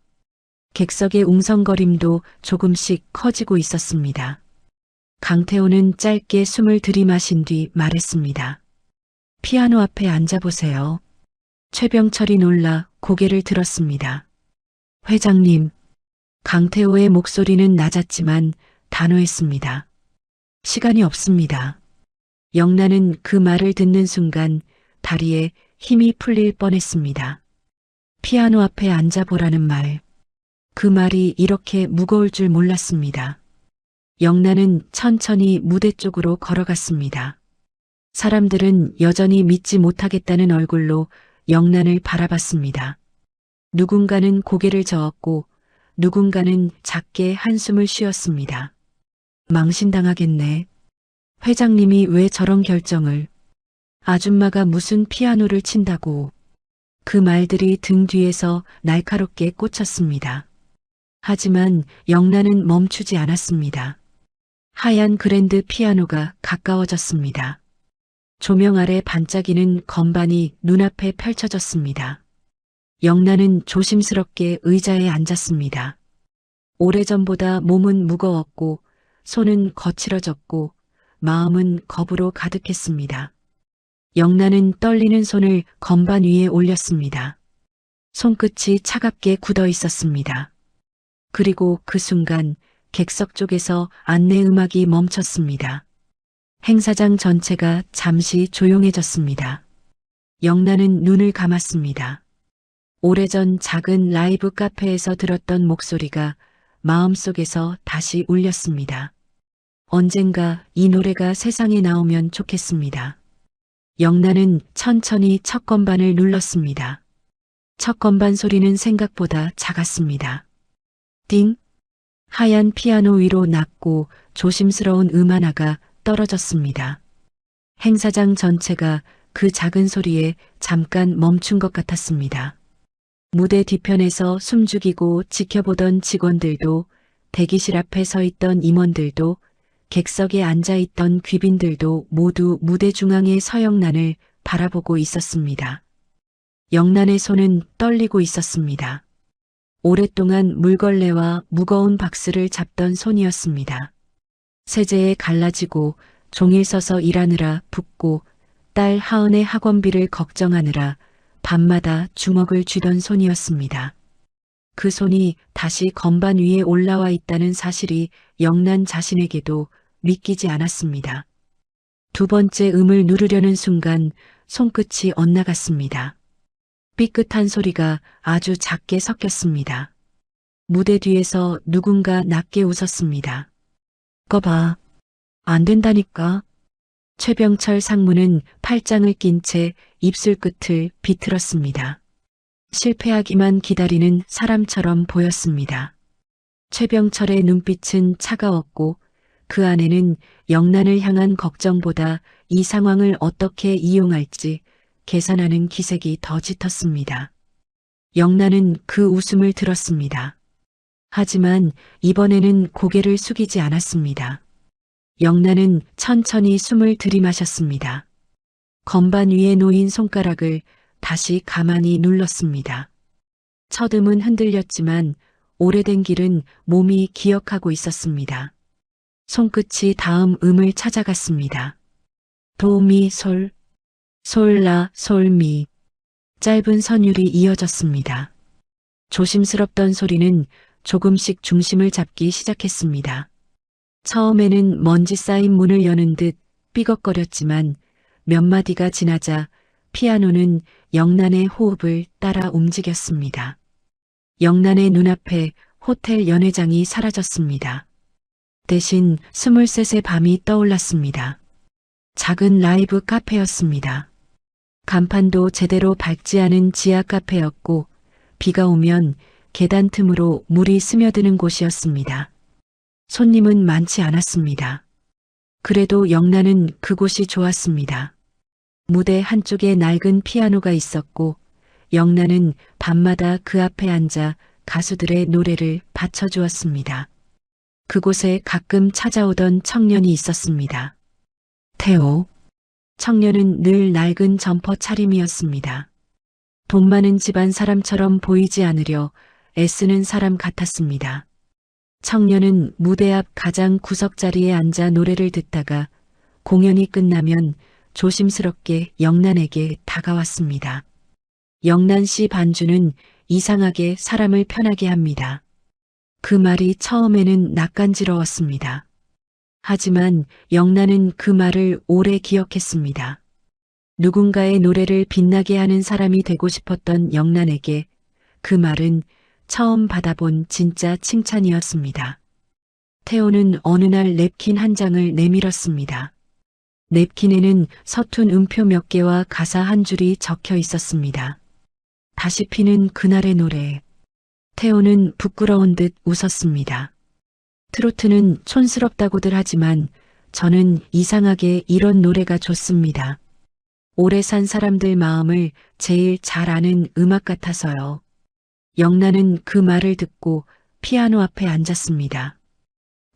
객석의 웅성거림도 조금씩 커지고 있었습니다. 강태호는 짧게 숨을 들이마신 뒤 말했습니다. 피아노 앞에 앉아보세요. 최병철이 놀라 고개를 들었습니다. 회장님. 강태호의 목소리는 낮았지만 단호했습니다. 시간이 없습니다. 영란은 그 말을 듣는 순간 다리에 힘이 풀릴 뻔했습니다. 피아노 앞에 앉아보라는 말. 그 말이 이렇게 무거울 줄 몰랐습니다. 영란은 천천히 무대 쪽으로 걸어갔습니다. 사람들은 여전히 믿지 못하겠다는 얼굴로 영란을 바라봤습니다. 누군가는 고개를 저었고 누군가는 작게 한숨을 쉬었습니다. 망신당하겠네. 회장님이 왜 저런 결정을. 아줌마가 무슨 피아노를 친다고. 그 말들이 등 뒤에서 날카롭게 꽂혔습니다. 하지만 영란은 멈추지 않았습니다. 하얀 그랜드 피아노가 가까워졌습니다. 조명 아래 반짝이는 건반이 눈앞에 펼쳐졌습니다. 영란은 조심스럽게 의자에 앉았습니다. 오래전보다 몸은 무거웠고 손은 거칠어졌고 마음은 겁으로 가득했습니다. 영란은 떨리는 손을 건반 위에 올렸습니다. 손끝이 차갑게 굳어 있었습니다. 그리고 그 순간 객석 쪽에서 안내 음악이 멈췄습니다. 행사장 전체가 잠시 조용해졌습니다. 영란은 눈을 감았습니다. 오래전 작은 라이브 카페에서 들었던 목소리가 마음속에서 다시 울렸습니다. 언젠가 이 노래가 세상에 나오면 좋겠습니다. 영란은 천천히 첫 건반을 눌렀습니다. 첫 건반 소리는 생각보다 작았습니다. 띵! 하얀 피아노 위로 낮고 조심스러운 음 하나가 떨어졌습니다. 행사장 전체가 그 작은 소리에 잠깐 멈춘 것 같았습니다. 무대 뒤편에서 숨죽이고 지켜보던 직원들도, 대기실 앞에 서 있던 임원들도, 객석에 앉아있던 귀빈들도 모두 무대 중앙의 서영란을 바라보고 있었습니다. 영란의 손은 떨리고 있었습니다. 오랫동안 물걸레와 무거운 박스를 잡던 손이었습니다. 세제에 갈라지고 종일 서서 일하느라 붓고 딸 하은의 학원비를 걱정하느라 밤마다 주먹을 쥐던 손이었습니다. 그 손이 다시 건반 위에 올라와 있다는 사실이 영란 자신에게도 믿기지 않았습니다. 두 번째 음을 누르려는 순간 손끝이 엇나갔습니다. 삐끗한 소리가 아주 작게 섞였습니다. 무대 뒤에서 누군가 낮게 웃었습니다. 꺼봐. 안 된다니까. 최병철 상무는 팔짱을 낀 채 입술 끝을 비틀었습니다. 실패하기만 기다리는 사람처럼 보였습니다. 최병철의 눈빛은 차가웠고 그 안에는 영란을 향한 걱정보다 이 상황을 어떻게 이용할지 계산하는 기색이 더 짙었습니다. 영란은 그 웃음을 들었습니다. 하지만 이번에는 고개를 숙이지 않았습니다. 영란은 천천히 숨을 들이마셨습니다. 건반 위에 놓인 손가락을 다시 가만히 눌렀습니다. 첫 음은 흔들렸지만 오래된 길은 몸이 기억하고 있었습니다. 손끝이 다음 음을 찾아갔습니다. 도미 솔, 솔라 솔미. 짧은 선율이 이어졌습니다. 조심스럽던 소리는 조금씩 중심을 잡기 시작했습니다. 처음에는 먼지 쌓인 문을 여는 듯 삐걱거렸지만 몇 마디가 지나자 피아노는 영란의 호흡을 따라 움직였습니다. 영란의 눈앞에 호텔 연회장이 사라졌습니다. 대신 23의 밤이 떠올랐습니다. 작은 라이브 카페였습니다. 간판도 제대로 밝지 않은 지하 카페였고 비가 오면 계단 틈으로 물이 스며드는 곳이었습니다. 손님은 많지 않았습니다. 그래도 영란은 그곳이 좋았습니다. 무대 한쪽에 낡은 피아노가 있었고 영란은 밤마다 그 앞에 앉아 가수들의 노래를 받쳐주었습니다. 그곳에 가끔 찾아오던 청년이 있었습니다. 태호. 청년은 늘 낡은 점퍼 차림이었습니다. 돈 많은 집안 사람처럼 보이지 않으려 애쓰는 사람 같았습니다. 청년은 무대 앞 가장 구석 자리에 앉아 노래를 듣다가 공연이 끝나면 조심스럽게 영란에게 다가왔습니다. 영란 씨 반주는 이상하게 사람을 편하게 합니다. 그 말이 처음에는 낯간지러웠습니다. 하지만 영란은 그 말을 오래 기억했습니다. 누군가의 노래를 빛나게 하는 사람이 되고 싶었던 영란에게 그 말은 처음 받아본 진짜 칭찬이었습니다. 태호는 어느 날 냅킨 한 장을 내밀었습니다. 냅킨에는 서툰 음표 몇 개와 가사 한 줄이 적혀 있었습니다. 다시 피는 그날의 노래. 태호는 부끄러운 듯 웃었습니다. 트로트는 촌스럽다고들 하지만 저는 이상하게 이런 노래가 좋습니다. 오래 산 사람들 마음을 제일 잘 아는 음악 같아서요. 영란은 그 말을 듣고 피아노 앞에 앉았습니다.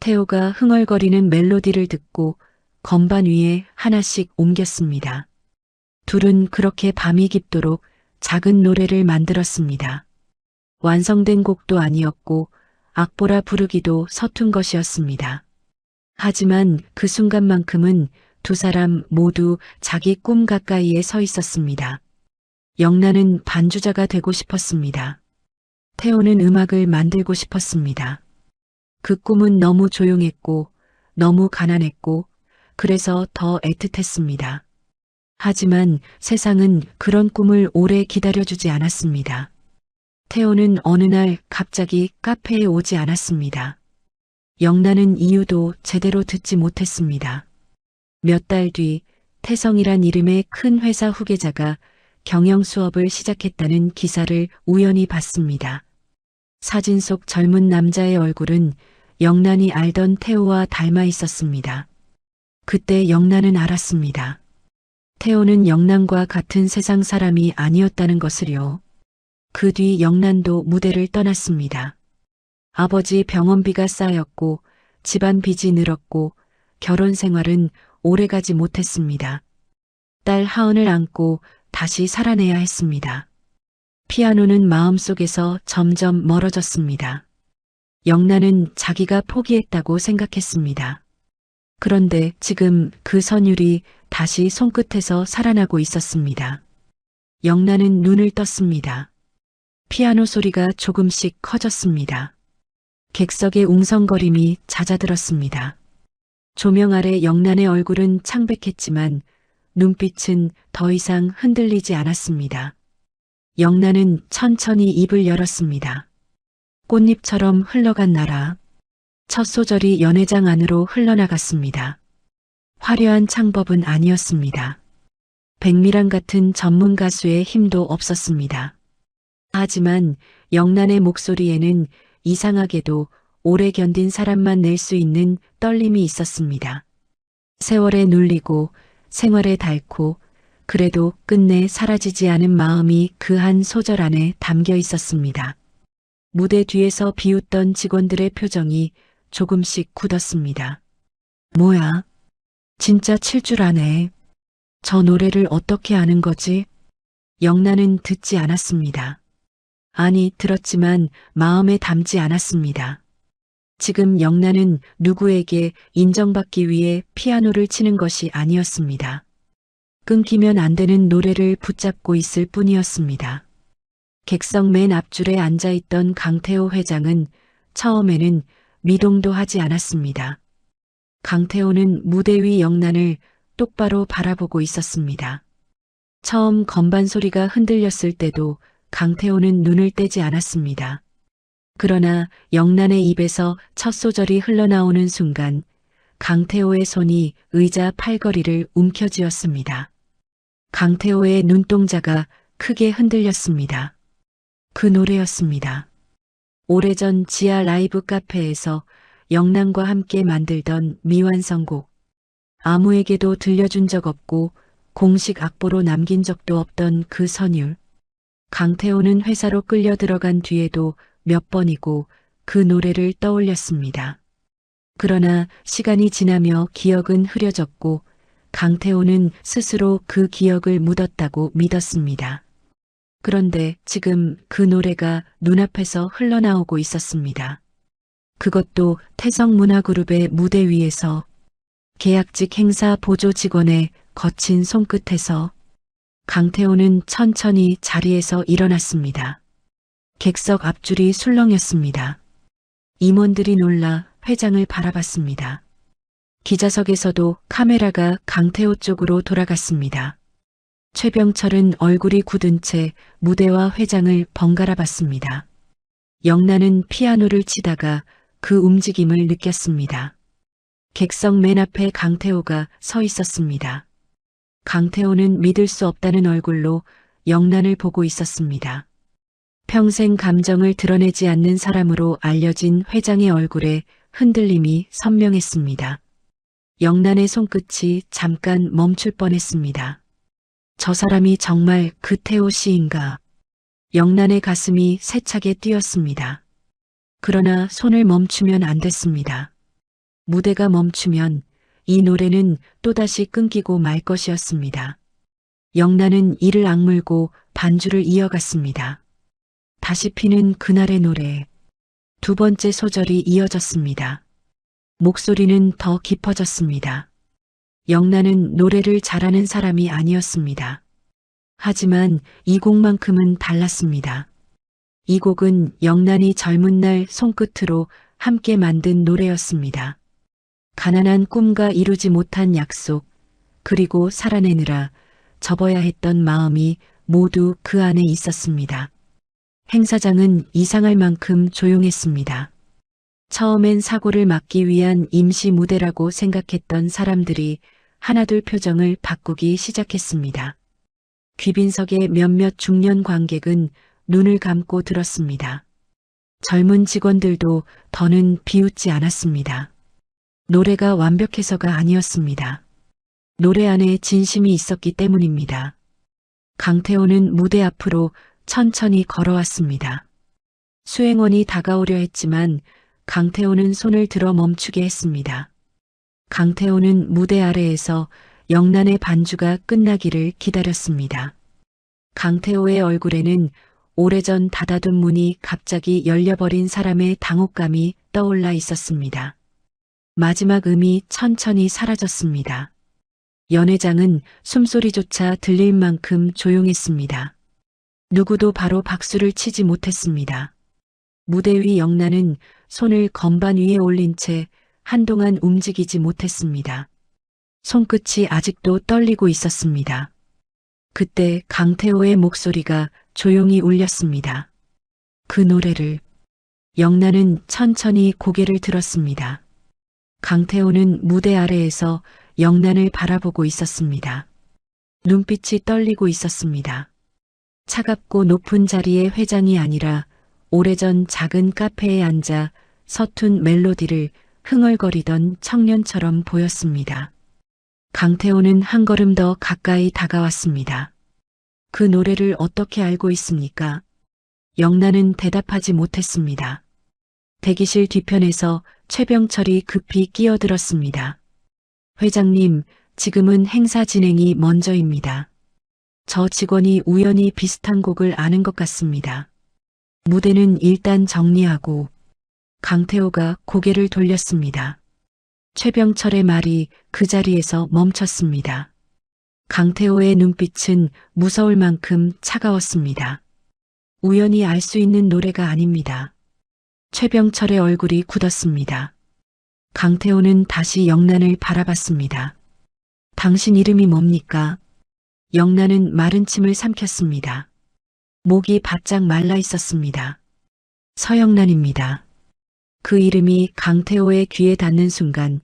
태호가 흥얼거리는 멜로디를 듣고 건반 위에 하나씩 옮겼습니다. 둘은 그렇게 밤이 깊도록 작은 노래를 만들었습니다. 완성된 곡도 아니었고 악보라 부르기도 서툰 것이었습니다. 하지만 그 순간만큼은 두 사람 모두 자기 꿈 가까이에 서 있었습니다. 영란은 반주자가 되고 싶었습니다. 태호는 음악을 만들고 싶었습니다. 그 꿈은 너무 조용했고 너무 가난했고 그래서 더 애틋했습니다. 하지만 세상은 그런 꿈을 오래 기다려주지 않았습니다. 태호는 어느 날 갑자기 카페에 오지 않았습니다. 영란은 이유도 제대로 듣지 못했습니다. 몇 달 뒤 태성이란 이름의 큰 회사 후계자가 경영 수업을 시작했다는 기사를 우연히 봤습니다. 사진 속 젊은 남자의 얼굴은 영란이 알던 태호와 닮아 있었습니다. 그때 영란은 알았습니다. 태호는 영란과 같은 세상 사람이 아니었다는 것을요. 그 뒤 영란도 무대를 떠났습니다. 아버지 병원비가 쌓였고 집안 빚이 늘었고 결혼 생활은 오래가지 못했습니다. 딸 하은을 안고 다시 살아내야 했습니다. 피아노는 마음속에서 점점 멀어졌습니다. 영란은 자기가 포기했다고 생각했습니다. 그런데 지금 그 선율이 다시 손끝에서 살아나고 있었습니다. 영란은 눈을 떴습니다. 피아노 소리가 조금씩 커졌습니다. 객석의 웅성거림이 잦아들었습니다. 조명 아래 영란의 얼굴은 창백했지만 눈빛은 더 이상 흔들리지 않았습니다. 영란은 천천히 입을 열었습니다. 꽃잎처럼 흘러간 나라. 첫 소절이 연회장 안으로 흘러나갔습니다. 화려한 창법은 아니었습니다. 백미란 같은 전문 가수의 힘도 없었습니다. 하지만 영란의 목소리에는 이상하게도 오래 견딘 사람만 낼 수 있는 떨림이 있었습니다. 세월에 눌리고 생활에 닳고 그래도 끝내 사라지지 않은 마음이 그 한 소절 안에 담겨 있었습니다. 무대 뒤에서 비웃던 직원들의 표정이 조금씩 굳었습니다. 뭐야? 진짜 칠 줄 아네. 저 노래를 어떻게 아는 거지? 영란은 듣지 않았습니다. 아니, 들었지만 마음에 담지 않았습니다. 지금 영란은 누구에게 인정받기 위해 피아노를 치는 것이 아니었습니다. 끊기면 안 되는 노래를 붙잡고 있을 뿐이었습니다. 객석 맨 앞줄에 앉아있던 강태호 회장은 처음에는 미동도 하지 않았습니다. 강태호는 무대 위 영란을 똑바로 바라보고 있었습니다. 처음 건반 소리가 흔들렸을 때도 강태호는 눈을 떼지 않았습니다. 그러나 영란의 입에서 첫 소절이 흘러나오는 순간 강태호의 손이 의자 팔걸이를 움켜쥐었습니다. 강태호의 눈동자가 크게 흔들렸습니다. 그 노래였습니다. 오래전 지하 라이브 카페에서 영란과 함께 만들던 미완성곡. 아무에게도 들려준 적 없고 공식 악보로 남긴 적도 없던 그 선율. 강태호는 회사로 끌려 들어간 뒤에도 몇 번이고 그 노래를 떠올렸습니다. 그러나 시간이 지나며 기억은 흐려졌고 강태호는 스스로 그 기억을 묻었다고 믿었습니다. 그런데 지금 그 노래가 눈앞에서 흘러나오고 있었습니다. 그것도 태성문화그룹의 무대 위에서 계약직 행사 보조 직원의 거친 손끝에서. 강태호는 천천히 자리에서 일어났습니다. 객석 앞줄이 술렁였습니다. 임원들이 놀라 회장을 바라봤습니다. 기자석에서도 카메라가 강태호 쪽으로 돌아갔습니다. 최병철은 얼굴이 굳은 채 무대와 회장을 번갈아 봤습니다. 영란은 피아노를 치다가 그 움직임을 느꼈습니다. 객석 맨 앞에 강태호가 서 있었습니다. 강태호는 믿을 수 없다는 얼굴로 영란을 보고 있었습니다. 평생 감정을 드러내지 않는 사람으로 알려진 회장의 얼굴에 흔들림이 선명했습니다. 영란의 손끝이 잠깐 멈출 뻔했습니다. 저 사람이 정말 그 태호 씨인가? 영란의 가슴이 세차게 뛰었습니다. 그러나 손을 멈추면 안 됐습니다. 무대가 멈추면 이 노래는 또다시 끊기고 말 것이었습니다. 영란은 이를 악물고 반주를 이어갔습니다. 다시 피는 그날의 노래. 두 번째 소절이 이어졌습니다. 목소리는 더 깊어졌습니다. 영란은 노래를 잘하는 사람이 아니었습니다. 하지만 이 곡만큼은 달랐습니다. 이 곡은 영란이 젊은 날 손끝으로 함께 만든 노래였습니다. 가난한 꿈과 이루지 못한 약속, 그리고 살아내느라 접어야 했던 마음이 모두 그 안에 있었습니다. 행사장은 이상할 만큼 조용했습니다. 처음엔 사고를 막기 위한 임시 무대라고 생각했던 사람들이 하나둘 표정을 바꾸기 시작했습니다. 귀빈석의 몇몇 중년 관객은 눈을 감고 들었습니다. 젊은 직원들도 더는 비웃지 않았습니다. 노래가 완벽해서가 아니었습니다. 노래 안에 진심이 있었기 때문입니다. 강태호는 무대 앞으로 천천히 걸어왔습니다. 수행원이 다가오려 했지만 강태호는 손을 들어 멈추게 했습니다. 강태호는 무대 아래에서 영란의 반주가 끝나기를 기다렸습니다. 강태호의 얼굴에는 오래전 닫아둔 문이 갑자기 열려버린 사람의 당혹감이 떠올라 있었습니다. 마지막 음이 천천히 사라졌습니다. 연회장은 숨소리조차 들릴 만큼 조용했습니다. 누구도 바로 박수를 치지 못했습니다. 무대 위 영란은 손을 건반 위에 올린 채 한동안 움직이지 못했습니다. 손끝이 아직도 떨리고 있었습니다. 그때 강태호의 목소리가 조용히 울렸습니다. 그 노래를. 영란은 천천히 고개를 들었습니다. 강태호는 무대 아래에서 영란을 바라보고 있었습니다. 눈빛이 떨리고 있었습니다. 차갑고 높은 자리의 회장이 아니라 오래전 작은 카페에 앉아 서툰 멜로디를 흥얼거리던 청년처럼 보였습니다. 강태호는 한 걸음 더 가까이 다가왔습니다. 그 노래를 어떻게 알고 있습니까? 영란은 대답하지 못했습니다. 대기실 뒤편에서 최병철이 급히 끼어들었습니다. 회장님, 지금은 행사 진행이 먼저입니다. 저 직원이 우연히 비슷한 곡을 아는 것 같습니다. 무대는 일단 정리하고. 강태호가 고개를 돌렸습니다. 최병철의 말이 그 자리에서 멈췄습니다. 강태호의 눈빛은 무서울 만큼 차가웠습니다. 우연히 알 수 있는 노래가 아닙니다. 최병철의 얼굴이 굳었습니다. 강태호는 다시 영란을 바라봤습니다. 당신 이름이 뭡니까? 영란은 마른 침을 삼켰습니다. 목이 바짝 말라 있었습니다. 서영란입니다. 그 이름이 강태호의 귀에 닿는 순간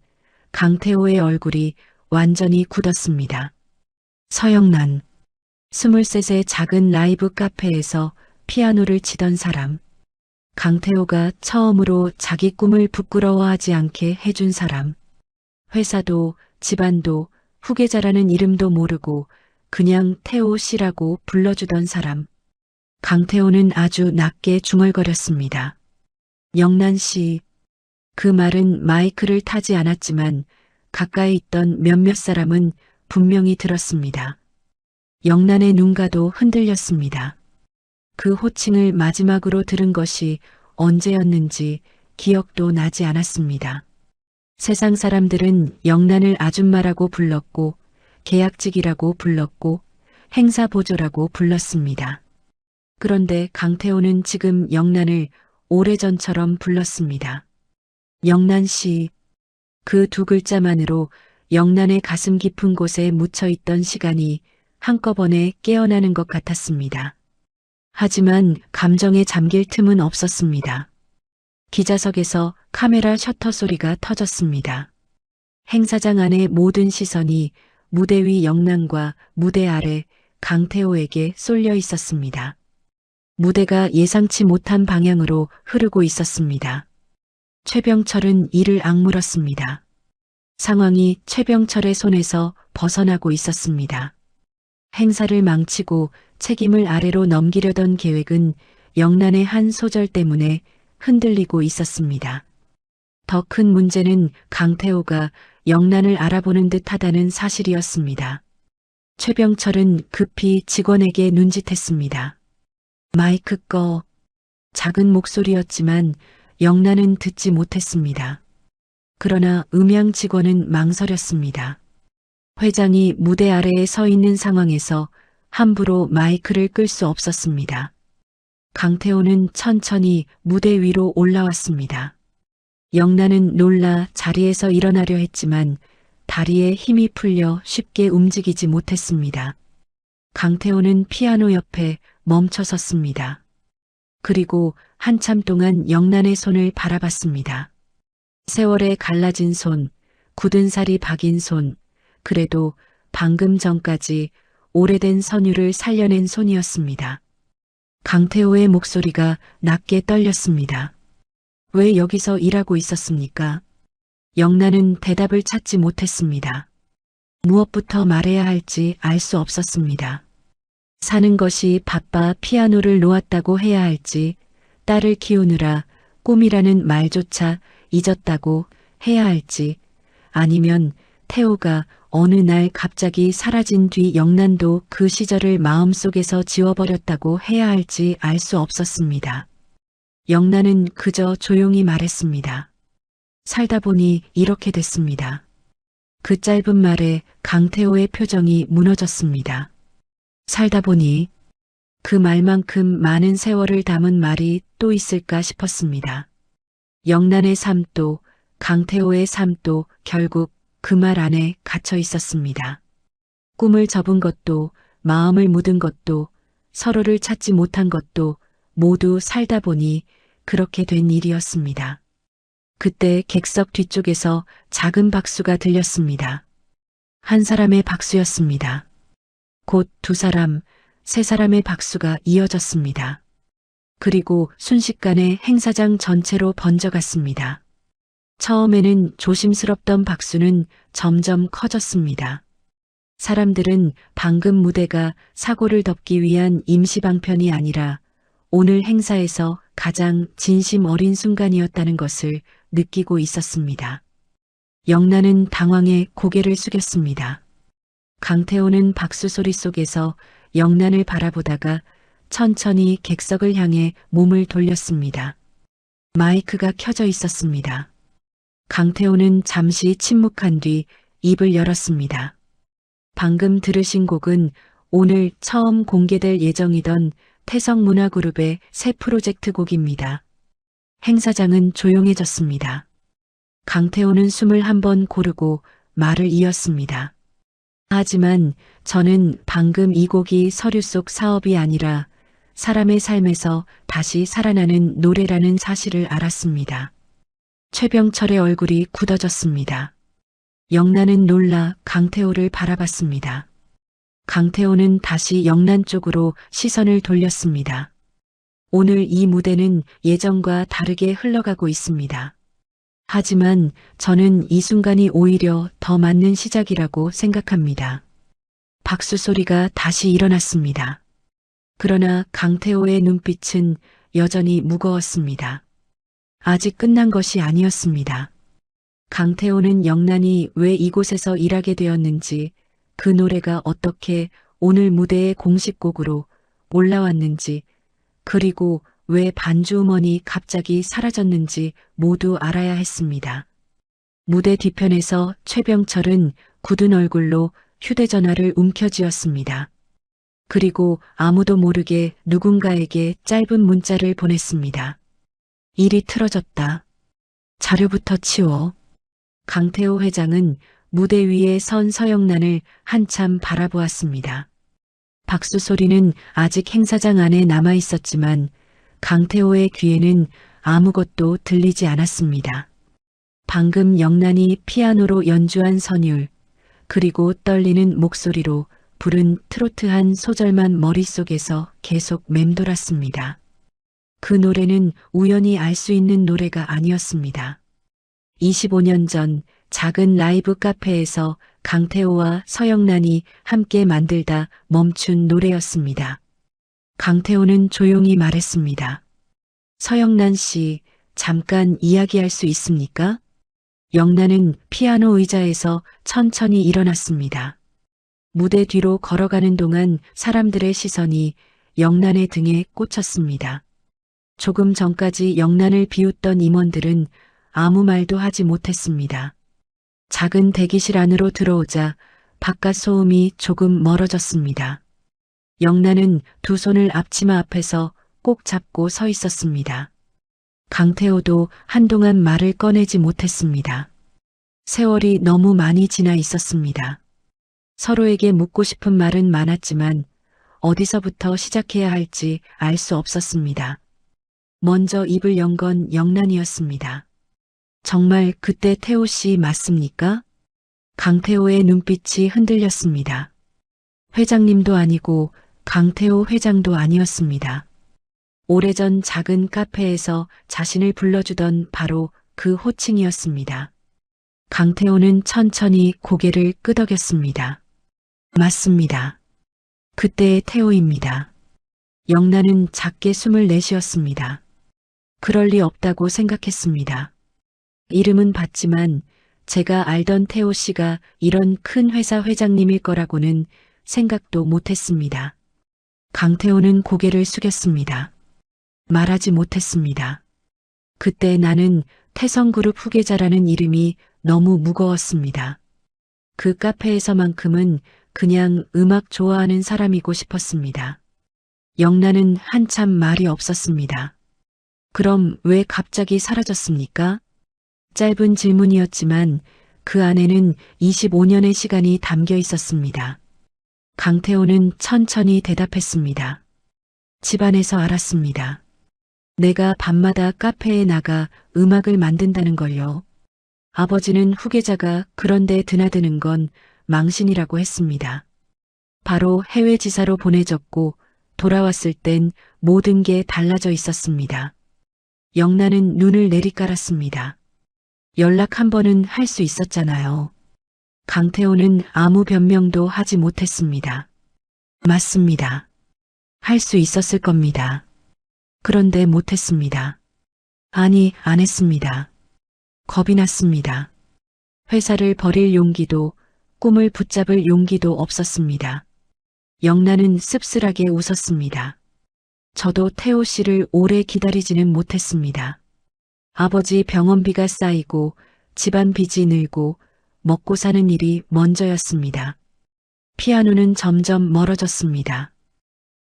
강태호의 얼굴이 완전히 굳었습니다. 서영란. 23세 작은 라이브 카페에서 피아노를 치던 사람. 강태호가 처음으로 자기 꿈을 부끄러워하지 않게 해준 사람. 회사도 집안도 후계자라는 이름도 모르고 그냥 태호 씨라고 불러주던 사람. 강태호는 아주 낮게 중얼거렸습니다. 영란 씨. 그 말은 마이크를 타지 않았지만 가까이 있던 몇몇 사람은 분명히 들었습니다. 영란의 눈가도 흔들렸습니다. 그 호칭을 마지막으로 들은 것이 언제였는지 기억도 나지 않았습니다. 세상 사람들은 영란을 아줌마라고 불렀고 계약직이라고 불렀고 행사보조라고 불렀습니다. 그런데 강태호는 지금 영란을 오래전처럼 불렀습니다. 영란 씨. 그 두 글자만으로 영란의 가슴 깊은 곳에 묻혀있던 시간이 한꺼번에 깨어나는 것 같았습니다. 하지만 감정에 잠길 틈은 없었습니다. 기자석에서 카메라 셔터 소리가 터졌습니다. 행사장 안의 모든 시선이 무대 위 영란과 무대 아래 강태호에게 쏠려 있었습니다. 무대가 예상치 못한 방향으로 흐르고 있었습니다. 최병철은 이를 악물었습니다. 상황이 최병철의 손에서 벗어나고 있었습니다. 행사를 망치고 책임을 아래로 넘기려던 계획은 영란의 한 소절 때문에 흔들리고 있었습니다. 더 큰 문제는 강태호가 영란을 알아보는 듯 하다는 사실이었습니다. 최병철은 급히 직원에게 눈짓했습니다. 마이크 꺼. 작은 목소리였지만 영란은 듣지 못했습니다. 그러나 음향 직원은 망설였습니다. 회장이 무대 아래에 서 있는 상황에서 함부로 마이크를 끌 수 없었습니다. 강태호는 천천히 무대 위로 올라왔습니다. 영란은 놀라 자리에서 일어나려 했지만 다리에 힘이 풀려 쉽게 움직이지 못했습니다. 강태호는 피아노 옆에 멈춰 섰습니다. 그리고 한참 동안 영란의 손을 바라봤습니다. 세월에 갈라진 손, 굳은 살이 박인 손, 그래도 방금 전까지 오래된 선율을 살려낸 손이었습니다. 강태호의 목소리가 낮게 떨렸습니다. 왜 여기서 일하고 있었습니까? 영란은 대답을 찾지 못했습니다. 무엇부터 말해야 할지 알 수 없었습니다. 사는 것이 바빠 피아노를 놓았다고 해야 할지, 딸을 키우느라 꿈이라는 말조차 잊었다고 해야 할지, 아니면 태호가 어느 날 갑자기 사라진 뒤 영란도 그 시절을 마음속에서 지워버렸다고 해야 할지 알 수 없었습니다. 영란은 그저 조용히 말했습니다. 살다 보니 이렇게 됐습니다. 그 짧은 말에 강태호의 표정이 무너졌습니다. 살다 보니 그 말만큼 많은 세월을 담은 말이 또 있을까 싶었습니다. 영란의 삶도 강태호의 삶도 결국 그 말 안에 갇혀 있었습니다. 꿈을 접은 것도 마음을 묻은 것도 서로를 찾지 못한 것도 모두 살다 보니 그렇게 된 일이었습니다. 그때 객석 뒤쪽에서 작은 박수가 들렸습니다. 한 사람의 박수였습니다. 곧 두 사람, 세 사람의 박수가 이어졌습니다. 그리고 순식간에 행사장 전체로 번져갔습니다. 처음에는 조심스럽던 박수는 점점 커졌습니다. 사람들은 방금 무대가 사고를 덮기 위한 임시 방편이 아니라 오늘 행사에서 가장 진심 어린 순간이었다는 것을 느끼고 있었습니다. 영란은 당황해 고개를 숙였습니다. 강태호는 박수 소리 속에서 영란을 바라보다가 천천히 객석을 향해 몸을 돌렸습니다. 마이크가 켜져 있었습니다. 강태호는 잠시 침묵한 뒤 입을 열었습니다. 방금 들으신 곡은 오늘 처음 공개될 예정이던 태성문화그룹의 새 프로젝트 곡입니다. 행사장은 조용해졌습니다. 강태호는 숨을 한번 고르고 말을 이었습니다. 하지만 저는 방금 이 곡이 서류 속 사업이 아니라 사람의 삶에서 다시 살아나는 노래라는 사실을 알았습니다. 최병철의 얼굴이 굳어졌습니다. 영란은 놀라 강태호를 바라봤습니다. 강태호는 다시 영란 쪽으로 시선을 돌렸습니다. 오늘 이 무대는 예전과 다르게 흘러가고 있습니다. 하지만 저는 이 순간이 오히려 더 맞는 시작이라고 생각합니다. 박수 소리가 다시 일어났습니다. 그러나 강태호의 눈빛은 여전히 무거웠습니다. 아직 끝난 것이 아니었습니다. 강태호는 영란이 왜 이곳에서 일하게 되었는지, 그 노래가 어떻게 오늘 무대의 공식곡으로 올라왔는지, 그리고 왜 반주음원이 갑자기 사라졌는지 모두 알아야 했습니다. 무대 뒤편에서 최병철은 굳은 얼굴로 휴대전화를 움켜쥐었습니다. 그리고 아무도 모르게 누군가에게 짧은 문자를 보냈습니다. 일이 틀어졌다. 자료부터 치워. 강태호 회장은 무대 위에 선 서영란을 한참 바라보았습니다. 박수 소리는 아직 행사장 안에 남아 있었지만 강태호의 귀에는 아무것도 들리지 않았습니다. 방금 영란이 피아노로 연주한 선율, 그리고 떨리는 목소리로 부른 트로트 한 소절만 머릿속에서 계속 맴돌았습니다. 그 노래는 우연히 알 수 있는 노래가 아니었습니다. 25년 전 작은 라이브 카페에서 강태호와 서영란이 함께 만들다 멈춘 노래였습니다. 강태호는 조용히 말했습니다. 서영란 씨, 잠깐 이야기할 수 있습니까? 영란은 피아노 의자에서 천천히 일어났습니다. 무대 뒤로 걸어가는 동안 사람들의 시선이 영란의 등에 꽂혔습니다. 조금 전까지 영란을 비웃던 임원들은 아무 말도 하지 못했습니다. 작은 대기실 안으로 들어오자 바깥 소음이 조금 멀어졌습니다. 영란은 두 손을 앞치마 앞에서 꼭 잡고 서 있었습니다. 강태호도 한동안 말을 꺼내지 못했습니다. 세월이 너무 많이 지나 있었습니다. 서로에게 묻고 싶은 말은 많았지만 어디서부터 시작해야 할지 알 수 없었습니다. 먼저 입을 연 건 영란이었습니다. 정말 그때 태호 씨 맞습니까? 강태호의 눈빛이 흔들렸습니다. 회장님도 아니고 강태호 회장도 아니었습니다. 오래전 작은 카페에서 자신을 불러주던 바로 그 호칭이었습니다. 강태호는 천천히 고개를 끄덕였습니다. 맞습니다. 그때의 태호입니다. 영란은 작게 숨을 내쉬었습니다. 그럴 리 없다고 생각했습니다. 이름은 봤지만 제가 알던 태호 씨가 이런 큰 회사 회장님일 거라고는 생각도 못했습니다. 강태호는 고개를 숙였습니다. 말하지 못했습니다. 그때 나는 태성그룹 후계자라는 이름이 너무 무거웠습니다. 그 카페에서만큼은 그냥 음악 좋아하는 사람이고 싶었습니다. 영란은 한참 말이 없었습니다. 그럼 왜 갑자기 사라졌습니까? 짧은 질문이었지만 그 안에는 25년의 시간이 담겨 있었습니다. 강태호는 천천히 대답했습니다. 집안에서 알았습니다. 내가 밤마다 카페에 나가 음악을 만든다는 걸요. 아버지는 후계자가 그런데 드나드는 건 망신이라고 했습니다. 바로 해외 지사로 보내졌고 돌아왔을 땐 모든 게 달라져 있었습니다. 영란은 눈을 내리깔았습니다. 연락 한 번은 할 수 있었잖아요. 강태호는 아무 변명도 하지 못했습니다. 맞습니다. 할 수 있었을 겁니다. 그런데 못했습니다. 아니, 안 했습니다. 겁이 났습니다. 회사를 버릴 용기도 꿈을 붙잡을 용기도 없었습니다. 영란은 씁쓸하게 웃었습니다. 저도 태호 씨를 오래 기다리지는 못했습니다. 아버지 병원비가 쌓이고 집안 빚이 늘고 먹고 사는 일이 먼저였습니다. 피아노는 점점 멀어졌습니다.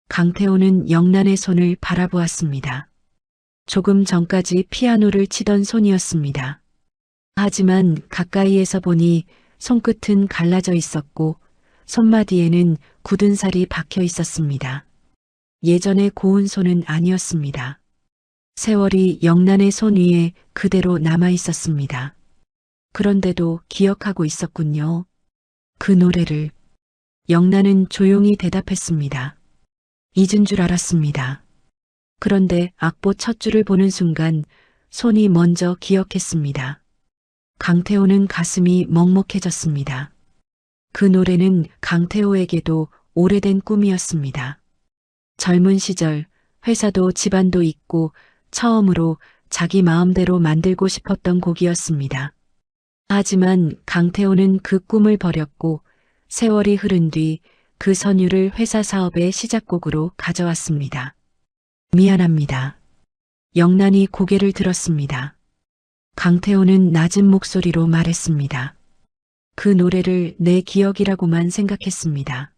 강태호는 영란의 손을 바라보았습니다. 조금 전까지 피아노를 치던 손이었습니다. 하지만 가까이에서 보니 손끝은 갈라져 있었고 손마디에는 굳은 살이 박혀 있었습니다. 예전의 고운 손은 아니었습니다. 세월이 영란의 손 위에 그대로 남아 있었습니다. 그런데도 기억하고 있었군요. 그 노래를. 영란은 조용히 대답했습니다. 잊은 줄 알았습니다. 그런데 악보 첫 줄을 보는 순간 손이 먼저 기억했습니다. 강태호는 가슴이 먹먹해졌습니다. 그 노래는 강태호에게도 오래된 꿈이었습니다. 젊은 시절 회사도 집안도 있고 처음으로 자기 마음대로 만들고 싶었던 곡이었습니다. 하지만 강태호는 그 꿈을 버렸고 세월이 흐른 뒤 그 선율을 회사 사업의 시작곡으로 가져왔습니다. 미안합니다. 영란이 고개를 들었습니다. 강태호는 낮은 목소리로 말했습니다. 그 노래를 내 기억이라고만 생각했습니다.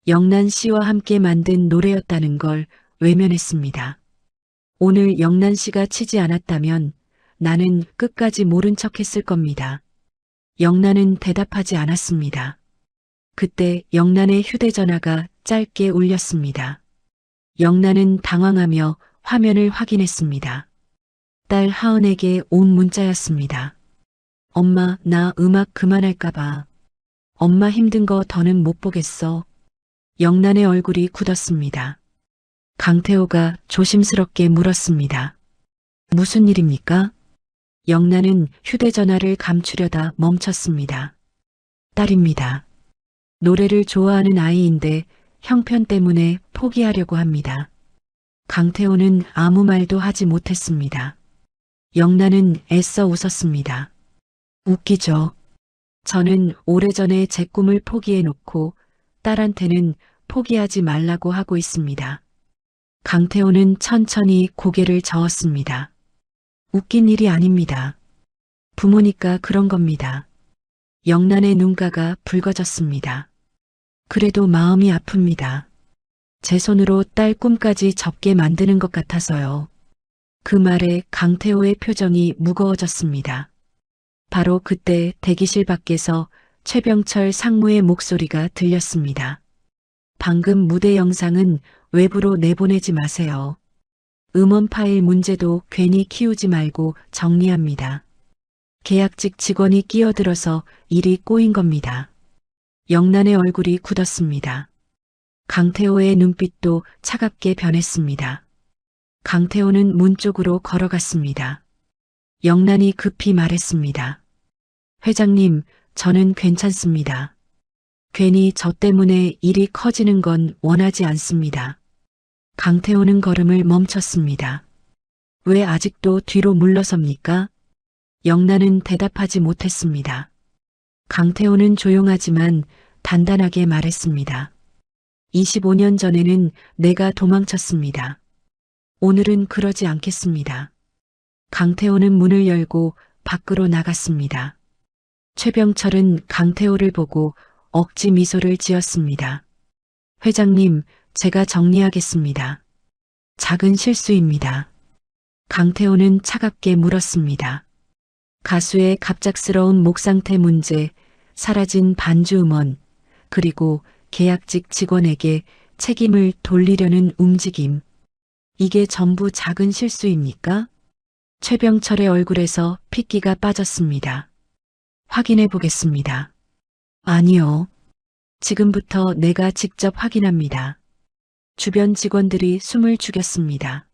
영란 씨와 함께 만든 노래였다는 걸 외면했습니다. 오늘 영란 씨가 치지 않았다면 나는 끝까지 모른 척 했을 겁니다. 영란은 대답하지 않았습니다. 그때 영란의 휴대전화가 짧게 울렸습니다. 영란은 당황하며 화면을 확인했습니다. 딸 하은에게 온 문자였습니다. 엄마, 나 음악 그만할까봐. 엄마 힘든 거 더는 못 보겠어. 영란의 얼굴이 굳었습니다. 강태호가 조심스럽게 물었습니다. 무슨 일입니까? 영란은 휴대전화를 감추려다 멈췄습니다. 딸입니다. 노래를 좋아하는 아이인데 형편 때문에 포기하려고 합니다. 강태호는 아무 말도 하지 못했습니다. 영란은 애써 웃었습니다. 웃기죠. 저는 오래전에 제 꿈을 포기해놓고 딸한테는 포기하지 말라고 하고 있습니다. 강태호는 천천히 고개를 저었습니다. 웃긴 일이 아닙니다. 부모니까 그런 겁니다. 영란의 눈가가 붉어졌습니다. 그래도 마음이 아픕니다. 제 손으로 딸 꿈까지 접게 만드는 것 같아서요. 그 말에 강태호의 표정이 무거워졌습니다. 바로 그때 대기실 밖에서 최병철 상무의 목소리가 들렸습니다. 방금 무대 영상은 외부로 내보내지 마세요. 음원 파일 문제도 괜히 키우지 말고 정리합니다. 계약직 직원이 끼어들어서 일이 꼬인 겁니다. 영란의 얼굴이 굳었습니다. 강태호의 눈빛도 차갑게 변했습니다. 강태호는 문 쪽으로 걸어갔습니다. 영란이 급히 말했습니다. 회장님, 저는 괜찮습니다. 괜히 저 때문에 일이 커지는 건 원하지 않습니다. 강태호는 걸음을 멈췄습니다. 왜 아직도 뒤로 물러섭니까? 영란은 대답하지 못했습니다. 강태호는 조용하지만 단단하게 말했습니다. 25년 전에는 내가 도망쳤습니다. 오늘은 그러지 않겠습니다. 강태호는 문을 열고 밖으로 나갔습니다. 최병철은 강태호를 보고 억지 미소를 지었습니다. 회장님, 제가 정리하겠습니다. 작은 실수입니다. 강태호는 차갑게 물었습니다. 가수의 갑작스러운 목 상태 문제, 사라진 반주 음원, 그리고 계약직 직원에게 책임을 돌리려는 움직임. 이게 전부 작은 실수입니까? 최병철의 얼굴에서 핏기가 빠졌습니다. 확인해 보겠습니다. 아니요. 지금부터 내가 직접 확인합니다. 주변 직원들이 숨을 죽였습니다.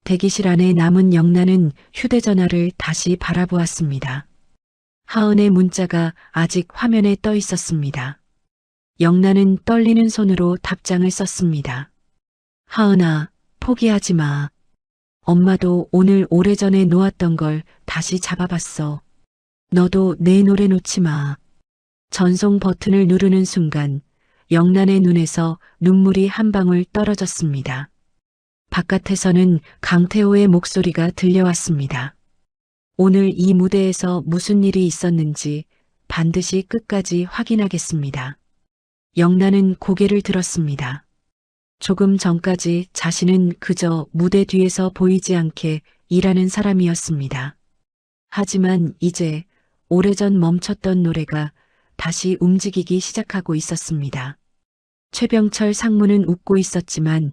대기실 안에 남은 영란은 휴대전화를 다시 바라보았습니다. 하은의 문자가 아직 화면에 떠 있었습니다. 영란은 떨리는 손으로 답장을 썼습니다. 하은아, 포기하지 마. 엄마도 오늘 오래전에 놓았던 걸 다시 잡아봤어. 너도 내 노래 놓지 마. 전송 버튼을 누르는 순간 영란의 눈에서 눈물이 한 방울 떨어졌습니다. 바깥에서는 강태호의 목소리가 들려왔습니다. 오늘 이 무대에서 무슨 일이 있었는지 반드시 끝까지 확인하겠습니다. 영란은 고개를 들었습니다. 조금 전까지 자신은 그저 무대 뒤에서 보이지 않게 일하는 사람이었습니다. 하지만 이제 오래전 멈췄던 노래가 다시 움직이기 시작하고 있었습니다. 최병철 상무는 웃고 있었지만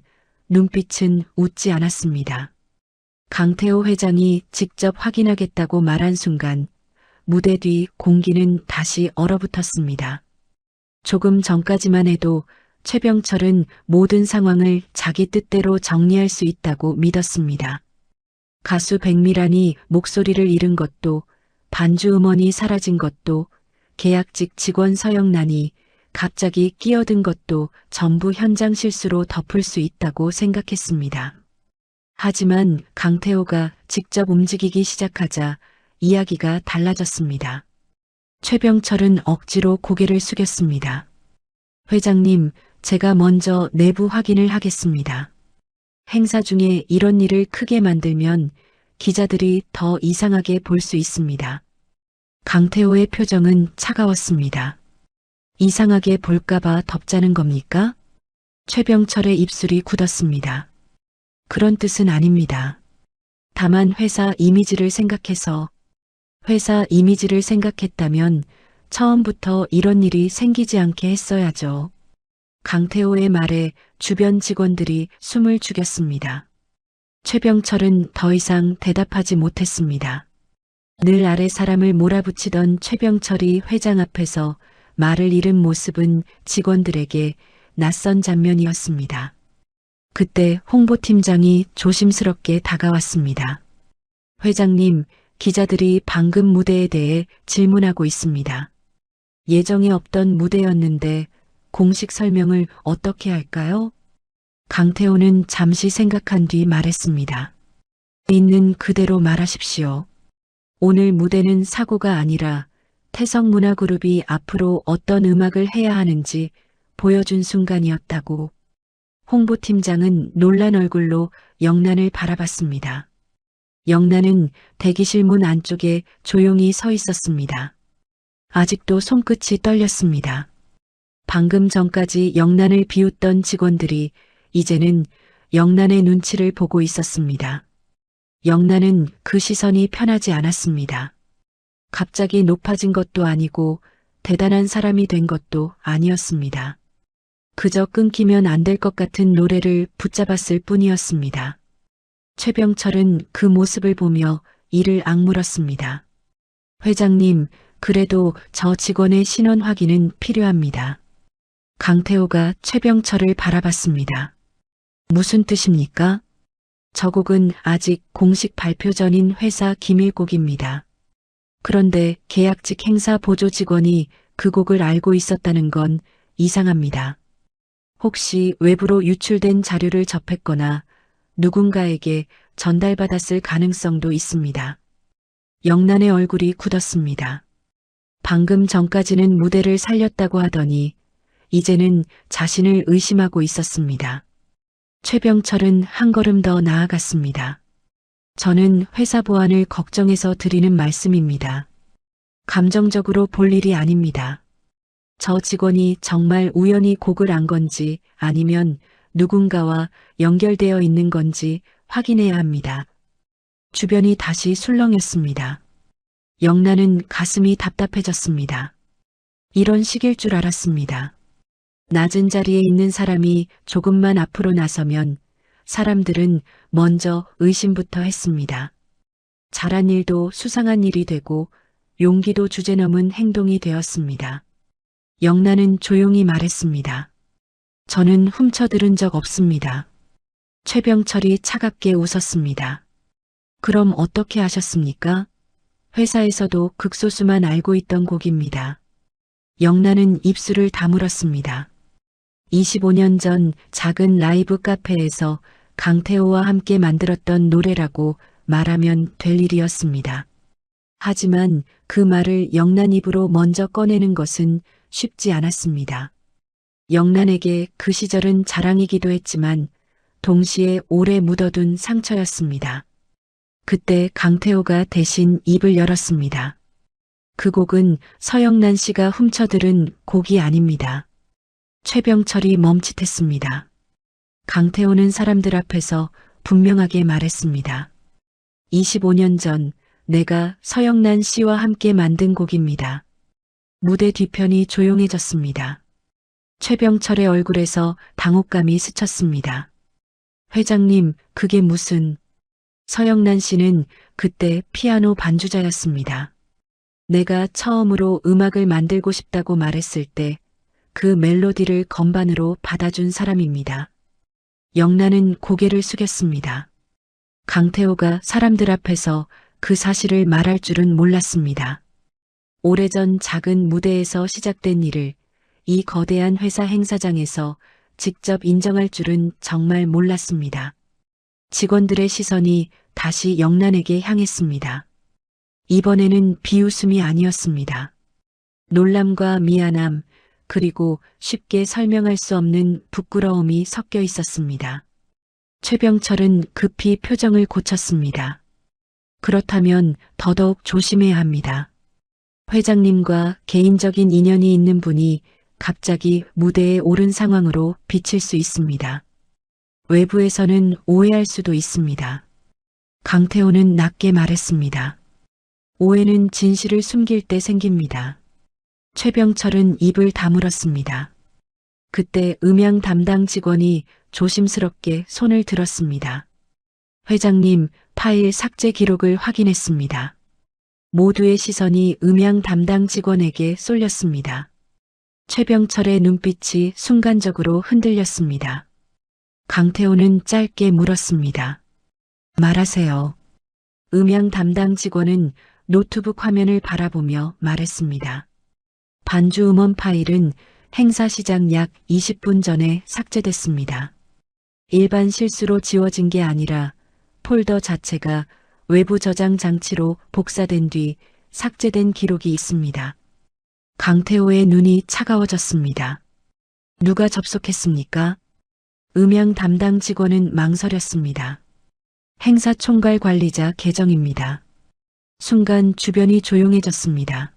눈빛은 웃지 않았습니다. 강태호 회장이 직접 확인하겠다고 말한 순간 무대 뒤 공기는 다시 얼어붙었습니다. 조금 전까지만 해도 최병철은 모든 상황을 자기 뜻대로 정리할 수 있다고 믿었습니다. 가수 백미란이 목소리를 잃은 것도, 반주 음원이 사라진 것도, 계약직 직원 서영란이 갑자기 끼어든 것도 전부 현장 실수로 덮을 수 있다고 생각했습니다. 하지만 강태호가 직접 움직이기 시작하자 이야기가 달라졌습니다. 최병철은 억지로 고개를 숙였습니다. 회장님, 제가 먼저 내부 확인을 하겠습니다. 행사 중에 이런 일을 크게 만들면 기자들이 더 이상하게 볼 수 있습니다. 강태호의 표정은 차가웠습니다. 이상하게 볼까봐 덮자는 겁니까? 최병철의 입술이 굳었습니다. 그런 뜻은 아닙니다. 다만 회사 이미지를 생각했다면 처음부터 이런 일이 생기지 않게 했어야죠. 강태호의 말에 주변 직원들이 숨을 죽였습니다. 최병철은 더 이상 대답하지 못했습니다. 늘 아래 사람을 몰아붙이던 최병철이 회장 앞에서 말을 잃은 모습은 직원들에게 낯선 장면이었습니다. 그때 홍보팀장이 조심스럽게 다가왔습니다. 회장님, 기자들이 방금 무대에 대해 질문하고 있습니다. 예정에 없던 무대였는데 공식 설명을 어떻게 할까요? 강태호는 잠시 생각한 뒤 말했습니다. 있는 그대로 말하십시오. 오늘 무대는 사고가 아니라 태성문화그룹이 앞으로 어떤 음악을 해야 하는지 보여준 순간이었다고. 홍보팀장은 놀란 얼굴로 영란을 바라봤습니다. 영란은 대기실 문 안쪽에 조용히 서 있었습니다. 아직도 손끝이 떨렸습니다. 방금 전까지 영란을 비웃던 직원들이 이제는 영란의 눈치를 보고 있었습니다. 영란은 그 시선이 편하지 않았습니다. 갑자기 높아진 것도 아니고 대단한 사람이 된 것도 아니었습니다. 그저 끊기면 안 될 것 같은 노래를 붙잡았을 뿐이었습니다. 최병철은 그 모습을 보며 이를 악물었습니다. 회장님, 그래도 저 직원의 신원 확인은 필요합니다. 강태호가 최병철을 바라봤습니다. 무슨 뜻입니까? 저 곡은 아직 공식 발표 전인 회사 기밀곡입니다. 그런데 계약직 행사 보조 직원이 그 곡을 알고 있었다는 건 이상합니다. 혹시 외부로 유출된 자료를 접했거나 누군가에게 전달받았을 가능성도 있습니다. 영란의 얼굴이 굳었습니다. 방금 전까지는 무대를 살렸다고 하더니 이제는 자신을 의심하고 있었습니다. 최병철은 한 걸음 더 나아갔습니다. 저는 회사 보안을 걱정해서 드리는 말씀입니다. 감정적으로 볼 일이 아닙니다. 저 직원이 정말 우연히 곡을 안 건지 아니면 누군가와 연결되어 있는 건지 확인해야 합니다. 주변이 다시 술렁였습니다. 영란은 가슴이 답답해졌습니다. 이런 식일 줄 알았습니다. 낮은 자리에 있는 사람이 조금만 앞으로 나서면 사람들은 먼저 의심부터 했습니다. 잘한 일도 수상한 일이 되고 용기도 주제넘은 행동이 되었습니다. 영란은 조용히 말했습니다. 저는 훔쳐들은 적 없습니다. 최병철이 차갑게 웃었습니다. 그럼 어떻게 하셨습니까? 회사에서도 극소수만 알고 있던 곡입니다. 영란은 입술을 다물었습니다. 25년 전 작은 라이브 카페에서 강태호와 함께 만들었던 노래라고 말하면 될 일이었습니다. 하지만 그 말을 영란 입으로 먼저 꺼내는 것은 쉽지 않았습니다. 영란에게 그 시절은 자랑이기도 했지만 동시에 오래 묻어둔 상처였습니다. 그때 강태호가 대신 입을 열었습니다. 그 곡은 서영란 씨가 훔쳐들은 곡이 아닙니다. 최병철이 멈칫했습니다. 강태호는 사람들 앞에서 분명하게 말했습니다. 25년 전 내가 서영란 씨와 함께 만든 곡입니다. 무대 뒤편이 조용해졌습니다. 최병철의 얼굴에서 당혹감이 스쳤습니다. 회장님, 그게 무슨... 서영란 씨는 그때 피아노 반주자였습니다. 내가 처음으로 음악을 만들고 싶다고 말했을 때 그 멜로디를 건반으로 받아준 사람입니다. 영란은 고개를 숙였습니다. 강태호가 사람들 앞에서 그 사실을 말할 줄은 몰랐습니다. 오래전 작은 무대에서 시작된 일을 이 거대한 회사 행사장에서 직접 인정할 줄은 정말 몰랐습니다. 직원들의 시선이 다시 영란에게 향했습니다. 이번에는 비웃음이 아니었습니다. 놀람과 미안함, 그리고 쉽게 설명할 수 없는 부끄러움이 섞여 있었습니다. 최병철은 급히 표정을 고쳤습니다. 그렇다면 더더욱 조심해야 합니다. 회장님과 개인적인 인연이 있는 분이 갑자기 무대에 오른 상황으로 비칠 수 있습니다. 외부에서는 오해할 수도 있습니다. 강태호는 낮게 말했습니다. 오해는 진실을 숨길 때 생깁니다. 최병철은 입을 다물었습니다. 그때 음향 담당 직원이 조심스럽게 손을 들었습니다. 회장님, 파일 삭제 기록을 확인했습니다. 모두의 시선이 음향 담당 직원에게 쏠렸습니다. 최병철의 눈빛이 순간적으로 흔들렸습니다. 강태호는 짧게 물었습니다. 말하세요. 음향 담당 직원은 노트북 화면을 바라보며 말했습니다. 반주 음원 파일은 행사 시작 약 20분 전에 삭제됐습니다. 일반 실수로 지워진 게 아니라 폴더 자체가 외부 저장 장치로 복사된 뒤 삭제된 기록이 있습니다. 강태호의 눈이 차가워졌습니다. 누가 접속했습니까? 음향 담당 직원은 망설였습니다. 행사 총괄 관리자 계정입니다. 순간 주변이 조용해졌습니다.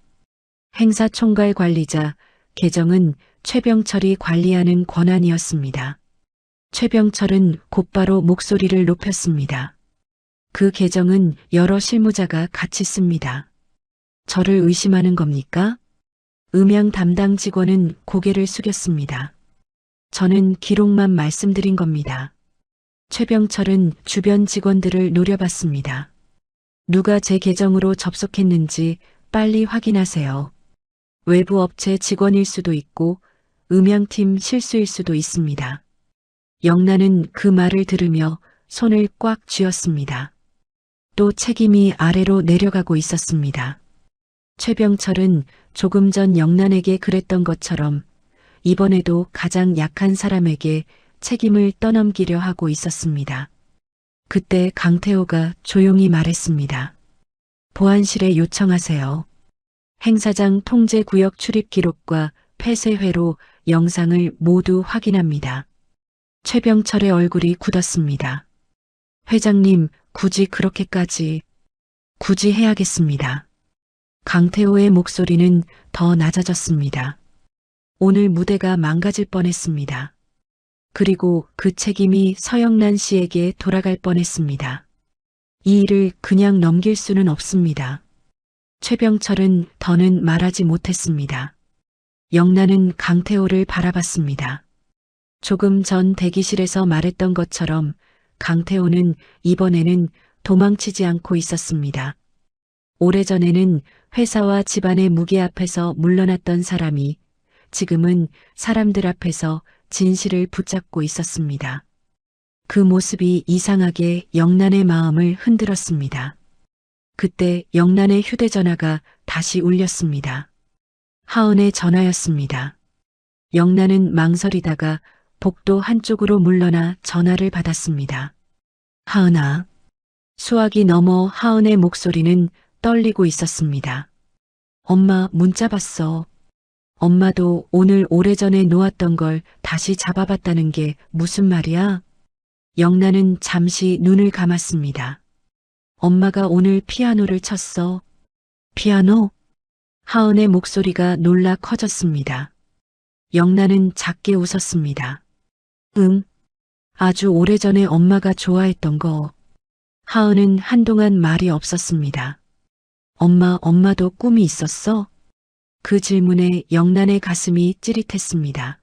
행사 총괄 관리자 계정은 최병철이 관리하는 권한이었습니다. 최병철은 곧바로 목소리를 높였습니다. 그 계정은 여러 실무자가 같이 씁니다. 저를 의심하는 겁니까? 음향 담당 직원은 고개를 숙였습니다. 저는 기록만 말씀드린 겁니다. 최병철은 주변 직원들을 노려봤습니다. 누가 제 계정으로 접속했는지 빨리 확인하세요. 외부 업체 직원일 수도 있고 음향팀 실수일 수도 있습니다. 영란은 그 말을 들으며 손을 꽉 쥐었습니다. 또 책임이 아래로 내려가고 있었습니다. 최병철은 조금 전 영란에게 그랬던 것처럼 이번에도 가장 약한 사람에게 책임을 떠넘기려 하고 있었습니다. 그때 강태호가 조용히 말했습니다. 보안실에 요청하세요. 행사장 통제구역 출입 기록과 폐쇄회로 영상을 모두 확인합니다. 최병철의 얼굴이 굳었습니다. 회장님, 굳이 그렇게까지. 굳이 해야겠습니다. 강태호의 목소리는 더 낮아졌습니다. 오늘 무대가 망가질 뻔했습니다. 그리고 그 책임이 서영란 씨에게 돌아갈 뻔했습니다. 이 일을 그냥 넘길 수는 없습니다. 최병철은 더는 말하지 못했습니다. 영란은 강태호를 바라봤습니다. 조금 전 대기실에서 말했던 것처럼 강태호는 이번에는 도망치지 않고 있었습니다. 오래전에는 회사와 집안의 무게 앞에서 물러났던 사람이 지금은 사람들 앞에서 진실을 붙잡고 있었습니다. 그 모습이 이상하게 영란의 마음을 흔들었습니다. 그때 영란의 휴대전화가 다시 울렸습니다. 하은의 전화였습니다. 영란은 망설이다가 복도 한쪽으로 물러나 전화를 받았습니다. 하은아. 수화기 너머 하은의 목소리는 떨리고 있었습니다. 엄마 문자 봤어. 엄마도 오늘 오래전에 놓았던 걸 다시 잡아봤다는 게 무슨 말이야? 영란은 잠시 눈을 감았습니다. 엄마가 오늘 피아노를 쳤어. 피아노? 하은의 목소리가 놀라 커졌습니다. 영란은 작게 웃었습니다. 응. 아주 오래전에 엄마가 좋아했던 거. 하은은 한동안 말이 없었습니다. 엄마도 꿈이 있었어? 그 질문에 영란의 가슴이 찌릿했습니다.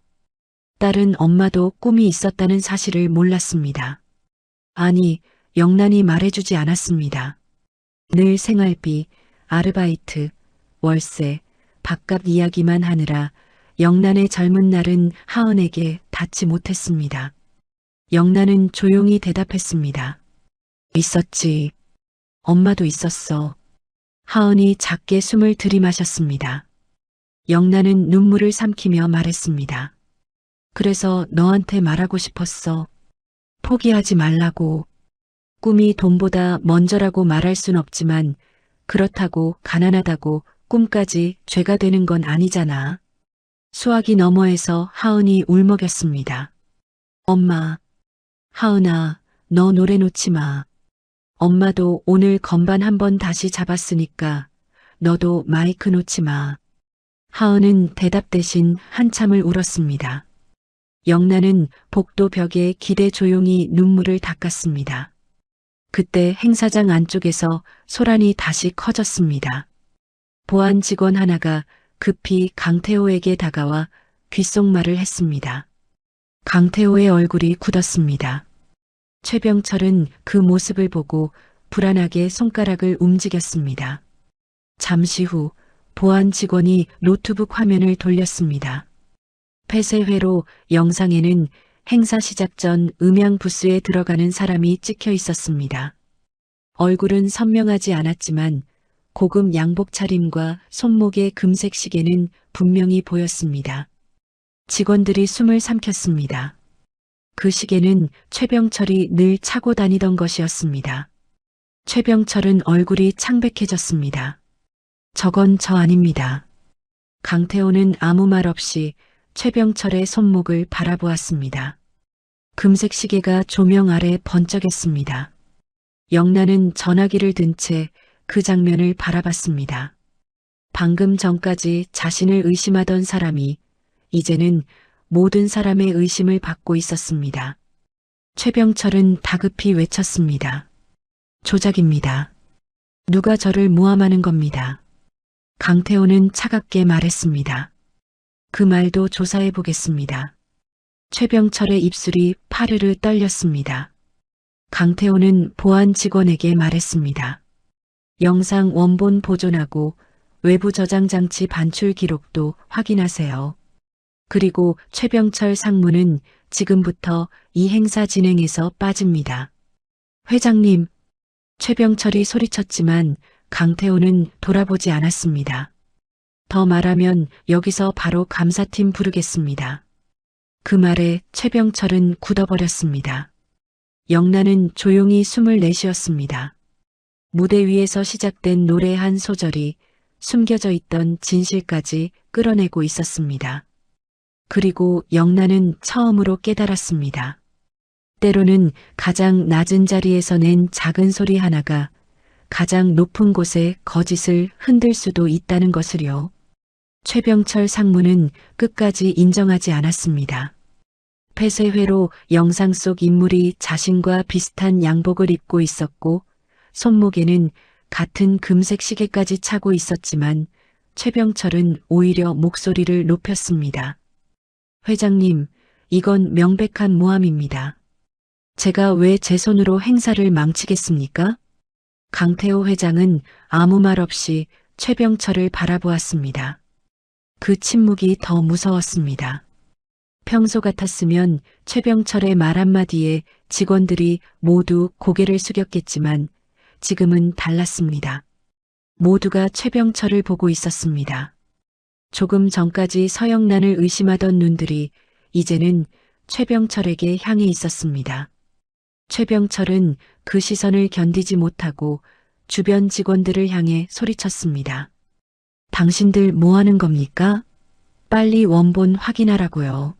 딸은 엄마도 꿈이 있었다는 사실을 몰랐습니다. 아니, 영란이 말해주지 않았습니다. 늘 생활비, 아르바이트, 월세, 밥값 이야기만 하느라 영란의 젊은 날은 하은에게 닿지 못했습니다. 영란은 조용히 대답했습니다. 있었지. 엄마도 있었어. 하은이 작게 숨을 들이마셨습니다. 영란은 눈물을 삼키며 말했습니다. 그래서 너한테 말하고 싶었어. 포기하지 말라고. 꿈이 돈보다 먼저라고 말할 순 없지만 그렇다고 가난하다고 꿈까지 죄가 되는 건 아니잖아. 수화기 너머에서 하은이 울먹였습니다. 엄마. 하은아, 너 노래 놓지 마. 엄마도 오늘 건반 한번 다시 잡았으니까 너도 마이크 놓지 마. 하은은 대답 대신 한참을 울었습니다. 영란은 복도 벽에 기대 조용히 눈물을 닦았습니다. 그때 행사장 안쪽에서 소란이 다시 커졌습니다. 보안 직원 하나가 급히 강태호에게 다가와 귓속말을 했습니다. 강태호의 얼굴이 굳었습니다. 최병철은 그 모습을 보고 불안하게 손가락을 움직였습니다. 잠시 후 보안 직원이 노트북 화면을 돌렸습니다. 폐쇄회로 영상에는 행사 시작 전 음향 부스에 들어가는 사람이 찍혀 있었습니다. 얼굴은 선명하지 않았지만 고급 양복 차림과 손목의 금색 시계는 분명히 보였습니다. 직원들이 숨을 삼켰습니다. 그 시계는 최병철이 늘 차고 다니던 것이었습니다. 최병철은 얼굴이 창백해졌습니다. 저건 저 아닙니다. 강태호는 아무 말 없이 최병철의 손목을 바라보았습니다. 금색 시계가 조명 아래 번쩍였습니다. 영란은 전화기를 든 채 그 장면을 바라봤습니다. 방금 전까지 자신을 의심하던 사람이 이제는 모든 사람의 의심을 받고 있었습니다. 최병철은 다급히 외쳤습니다. 조작입니다. 누가 저를 모함하는 겁니다. 강태호는 차갑게 말했습니다. 그 말도 조사해 보겠습니다. 최병철의 입술이 파르르 떨렸습니다. 강태호는 보안 직원에게 말했습니다. 영상 원본 보존하고 외부 저장 장치 반출 기록도 확인하세요. 그리고 최병철 상무는 지금부터 이 행사 진행에서 빠집니다. 회장님, 최병철이 소리쳤지만 강태호는 돌아보지 않았습니다. 더 말하면 여기서 바로 감사팀 부르겠습니다. 그 말에 최병철은 굳어버렸습니다. 영란은 조용히 숨을 내쉬었습니다. 무대 위에서 시작된 노래 한 소절이 숨겨져 있던 진실까지 끌어내고 있었습니다. 그리고 영란은 처음으로 깨달았습니다. 때로는 가장 낮은 자리에서 낸 작은 소리 하나가 가장 높은 곳에 거짓을 흔들 수도 있다는 것을요. 최병철 상무는 끝까지 인정하지 않았습니다. 폐쇄회로 영상 속 인물이 자신과 비슷한 양복을 입고 있었고 손목에는 같은 금색 시계까지 차고 있었지만 최병철은 오히려 목소리를 높였습니다. 회장님, 이건 명백한 모함입니다. 제가 왜 제 손으로 행사를 망치겠습니까? 강태호 회장은 아무 말 없이 최병철을 바라보았습니다. 그 침묵이 더 무서웠습니다. 평소 같았으면 최병철의 말 한마디에 직원들이 모두 고개를 숙였겠지만 지금은 달랐습니다. 모두가 최병철을 보고 있었습니다. 조금 전까지 서영란을 의심하던 눈들이 이제는 최병철에게 향해 있었습니다. 최병철은 그 시선을 견디지 못하고 주변 직원들을 향해 소리쳤습니다. 당신들 뭐 하는 겁니까? 빨리 원본 확인하라고요.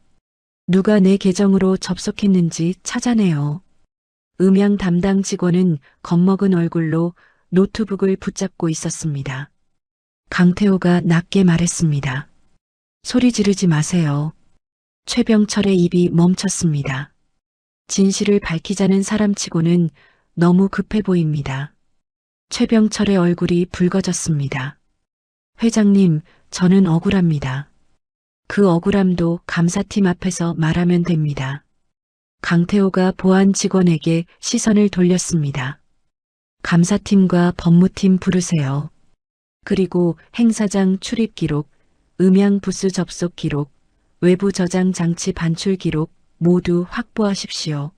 누가 내 계정으로 접속했는지 찾아내요. 음향 담당 직원은 겁먹은 얼굴로 노트북을 붙잡고 있었습니다. 강태호가 낮게 말했습니다. 소리 지르지 마세요. 최병철의 입이 멈췄습니다. 진실을 밝히자는 사람치고는 너무 급해 보입니다. 최병철의 얼굴이 붉어졌습니다. 회장님, 저는 억울합니다. 그 억울함도 감사팀 앞에서 말하면 됩니다. 강태호가 보안 직원에게 시선을 돌렸습니다. 감사팀과 법무팀 부르세요. 그리고 행사장 출입 기록, 음향 부스 접속 기록, 외부 저장 장치 반출 기록 모두 확보하십시오.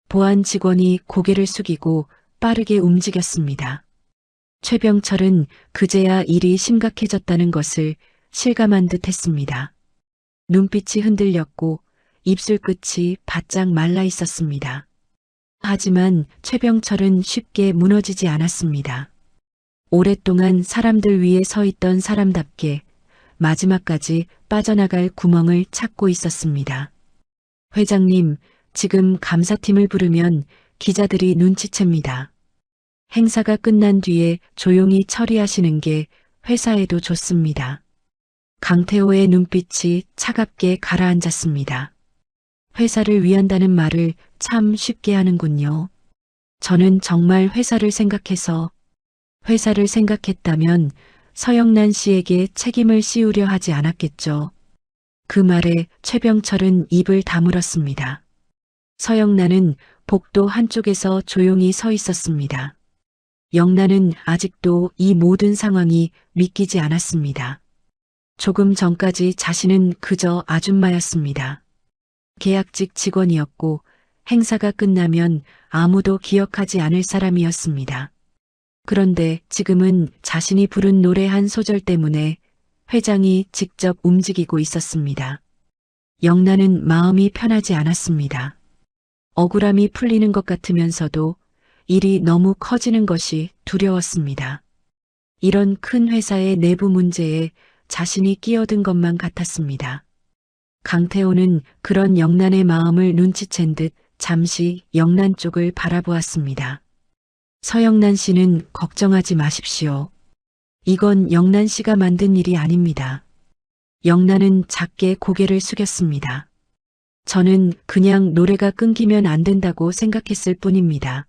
보안 직원이 고개를 숙이고 빠르게 움직였습니다. 최병철은 그제야 일이 심각해졌다는 것을 실감한 듯 했습니다. 눈빛이 흔들렸고 입술 끝이 바짝 말라 있었습니다. 하지만 최병철은 쉽게 무너지지 않았습니다. 오랫동안 사람들 위에 서 있던 사람답게 마지막까지 빠져나갈 구멍을 찾고 있었습니다. 회장님, 지금 감사팀을 부르면 기자들이 눈치챕니다. 행사가 끝난 뒤에 조용히 처리하시는 게 회사에도 좋습니다. 강태호의 눈빛이 차갑게 가라앉았습니다. 회사를 위한다는 말을 참 쉽게 하는군요. 저는 정말 회사를 생각했다면 서영란 씨에게 책임을 씌우려 하지 않았겠죠. 그 말에 최병철은 입을 다물었습니다. 서영란은 복도 한쪽에서 조용히 서 있었습니다. 영란은 아직도 이 모든 상황이 믿기지 않았습니다. 조금 전까지 자신은 그저 아줌마였습니다. 계약직 직원이었고 행사가 끝나면 아무도 기억하지 않을 사람이었습니다. 그런데 지금은 자신이 부른 노래 한 소절 때문에 회장이 직접 움직이고 있었습니다. 영란은 마음이 편하지 않았습니다. 억울함이 풀리는 것 같으면서도 일이 너무 커지는 것이 두려웠습니다. 이런 큰 회사의 내부 문제에 자신이 끼어든 것만 같았습니다. 강태호는 그런 영란의 마음을 눈치챈 듯 잠시 영란 쪽을 바라보았습니다. 서영란 씨는 걱정하지 마십시오. 이건 영란 씨가 만든 일이 아닙니다. 영란은 작게 고개를 숙였습니다. 저는 그냥 노래가 끊기면 안 된다고 생각했을 뿐입니다.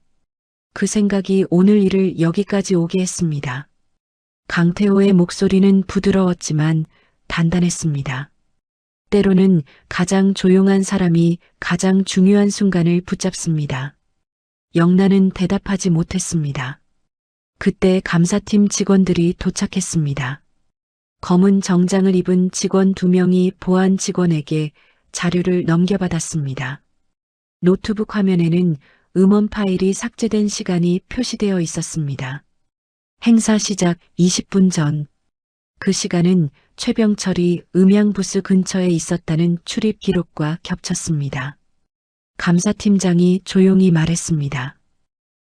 그 생각이 오늘 일을 여기까지 오게 했습니다. 강태호의 목소리는 부드러웠지만 단단했습니다. 때로는 가장 조용한 사람이 가장 중요한 순간을 붙잡습니다. 영란은 대답하지 못했습니다. 그때 감사팀 직원들이 도착했습니다. 검은 정장을 입은 직원 2명이 보안 직원에게 자료를 넘겨받았습니다. 노트북 화면에는 음원 파일이 삭제된 시간이 표시되어 있었습니다. 행사 시작 20분 전. 그 시간은 최병철이 음향부스 근처에 있었다는 출입 기록과 겹쳤습니다. 감사팀장이 조용히 말했습니다.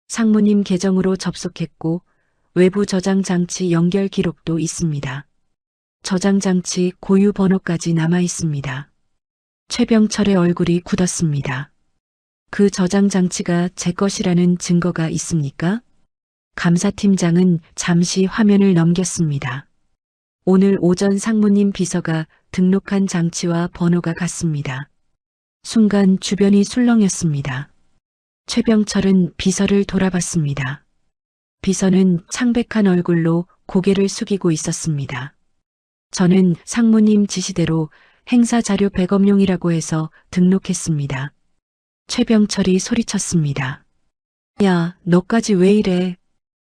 상무님 계정으로 접속했고 외부 저장 장치 연결 기록도 있습니다. 저장 장치 고유 번호까지 남아 있습니다. 최병철의 얼굴이 굳었습니다. 그 저장 장치가 제 것이라는 증거가 있습니까? 감사팀장은 잠시 화면을 넘겼습니다. 오늘 오전 상무님 비서가 등록한 장치와 번호가 같습니다. 순간 주변이 술렁였습니다. 최병철은 비서를 돌아봤습니다. 비서는 창백한 얼굴로 고개를 숙이고 있었습니다. 저는 상무님 지시대로 행사 자료 백업용이라고 해서 등록했습니다. 최병철이 소리쳤습니다. 야, 너까지 왜 이래?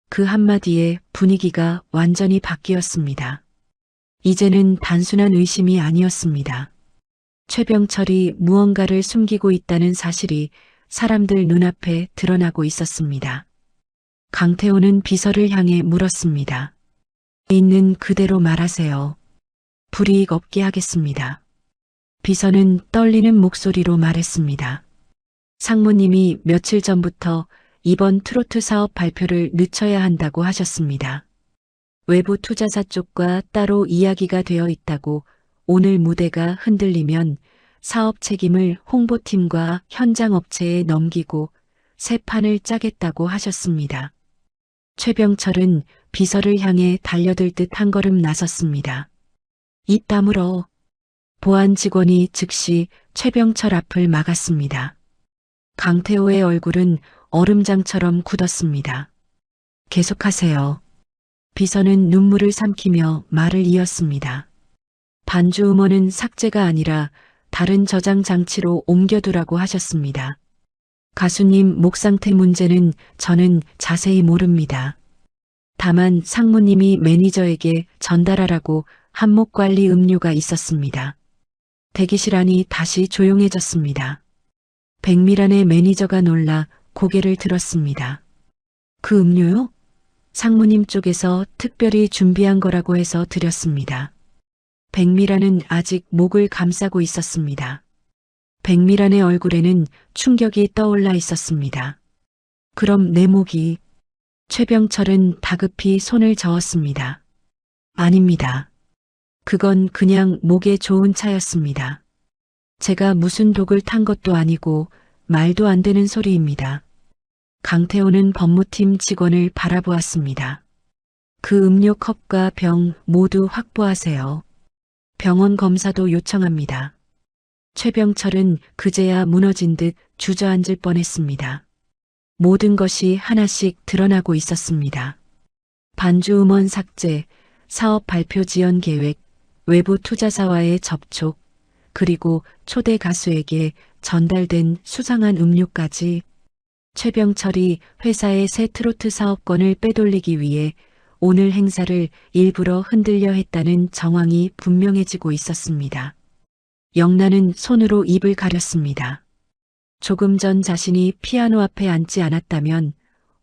그 한마디에 분위기가 완전히 바뀌었습니다. 이제는 단순한 의심이 아니었습니다. 최병철이 무언가를 숨기고 있다는 사실이 사람들 눈앞에 드러나고 있었습니다. 강태호는 비서를 향해 물었습니다. 있는 그대로 말하세요. 불이익 없게 하겠습니다. 비서는 떨리는 목소리로 말했습니다. 상무님이 며칠 전부터 이번 트로트 사업 발표를 늦춰야 한다고 하셨습니다. 외부 투자사 쪽과 따로 이야기가 되어 있다고 오늘 무대가 흔들리면 사업 책임을 홍보팀과 현장 업체에 넘기고 새 판을 짜겠다고 하셨습니다. 최병철은 비서를 향해 달려들 듯 한 걸음 나섰습니다. 입 다물어. 보안 직원이 즉시 최병철 앞을 막았습니다. 강태호의 얼굴은 얼음장처럼 굳었습니다. 계속하세요. 비서는 눈물을 삼키며 말을 이었습니다. 반주 음원은 삭제가 아니라 다른 저장 장치로 옮겨두라고 하셨습니다. 가수님 목 상태 문제는 저는 자세히 모릅니다. 다만 상무님이 매니저에게 전달하라고 한목관리 음료가 있었습니다. 대기실 안이 다시 조용해졌습니다. 백미란의 매니저가 놀라 고개를 들었습니다. 그 음료요? 상무님 쪽에서 특별히 준비한 거라고 해서 드렸습니다. 백미란은 아직 목을 감싸고 있었습니다. 백미란의 얼굴에는 충격이 떠올라 있었습니다. 그럼 내 목이... 최병철은 다급히 손을 저었습니다. 아닙니다. 그건 그냥 목에 좋은 차였습니다. 제가 무슨 독을 탄 것도 아니고 말도 안 되는 소리입니다. 강태호는 법무팀 직원을 바라보았습니다. 그 음료 컵과 병 모두 확보하세요. 병원 검사도 요청합니다. 최병철은 그제야 무너진 듯 주저앉을 뻔했습니다. 모든 것이 하나씩 드러나고 있었습니다. 반주 음원 삭제, 사업 발표 지연 계획, 외부 투자사와의 접촉, 그리고 초대 가수에게 전달된 수상한 음료까지. 최병철이 회사의 새 트로트 사업권을 빼돌리기 위해 오늘 행사를 일부러 흔들려 했다는 정황이 분명해지고 있었습니다. 영란은 손으로 입을 가렸습니다. 조금 전 자신이 피아노 앞에 앉지 않았다면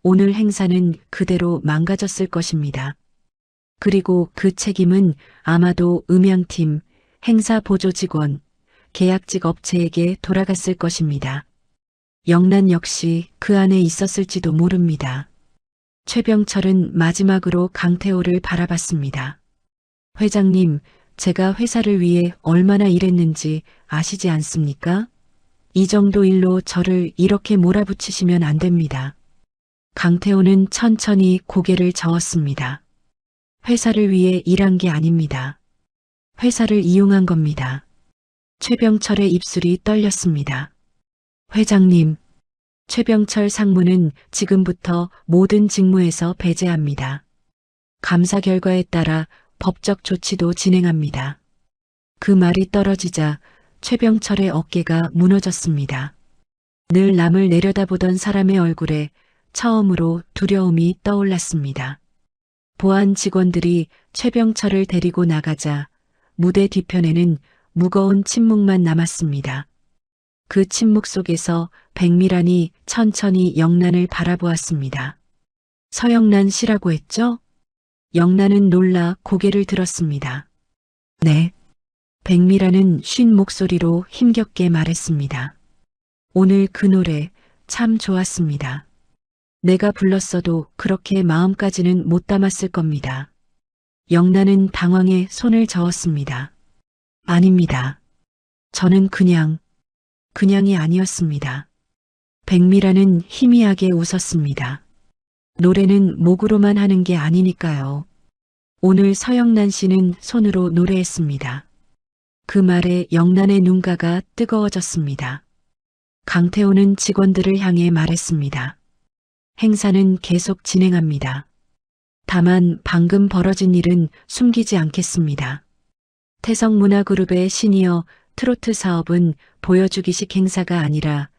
오늘 행사는 그대로 망가졌을 것입니다. 그리고 그 책임은 아마도 음향팀, 행사 보조 직원, 계약직 업체에게 돌아갔을 것입니다. 영란 역시 그 안에 있었을지도 모릅니다. 최병철은 마지막으로 강태호를 바라봤습니다. 회장님, 제가 회사를 위해 얼마나 일했는지 아시지 않습니까? 이 정도 일로 저를 이렇게 몰아붙이시면 안 됩니다. 강태호는 천천히 고개를 저었습니다. 회사를 위해 일한 게 아닙니다. 회사를 이용한 겁니다. 최병철의 입술이 떨렸습니다. 회장님, 최병철 상무는 지금부터 모든 직무에서 배제합니다. 감사 결과에 따라 법적 조치도 진행합니다. 그 말이 떨어지자 최병철의 어깨가 무너졌습니다. 늘 남을 내려다보던 사람의 얼굴에 처음으로 두려움이 떠올랐습니다. 보안 직원들이 최병철을 데리고 나가자 무대 뒤편에는 무거운 침묵만 남았습니다. 그 침묵 속에서 백미란이 천천히 영란을 바라보았습니다. 서영란 씨라고 했죠? 영란은 놀라 고개를 들었습니다. 네. 백미란은 쉰 목소리로 힘겹게 말했습니다. 오늘 그 노래 참 좋았습니다. 내가 불렀어도 그렇게 마음까지는 못 담았을 겁니다. 영란은 당황해 손을 저었습니다. 아닙니다. 저는 그냥이 아니었습니다. 백미라는 희미하게 웃었습니다. 노래는 목으로만 하는 게 아니니까요. 오늘 서영란 씨는 손으로 노래했습니다. 그 말에 영란의 눈가가 뜨거워졌습니다. 강태호는 직원들을 향해 말했습니다. 행사는 계속 진행합니다. 다만 방금 벌어진 일은 숨기지 않겠습니다. 태성문화그룹의 시니어 트로트 사업은 보여주기식 행사가 아니라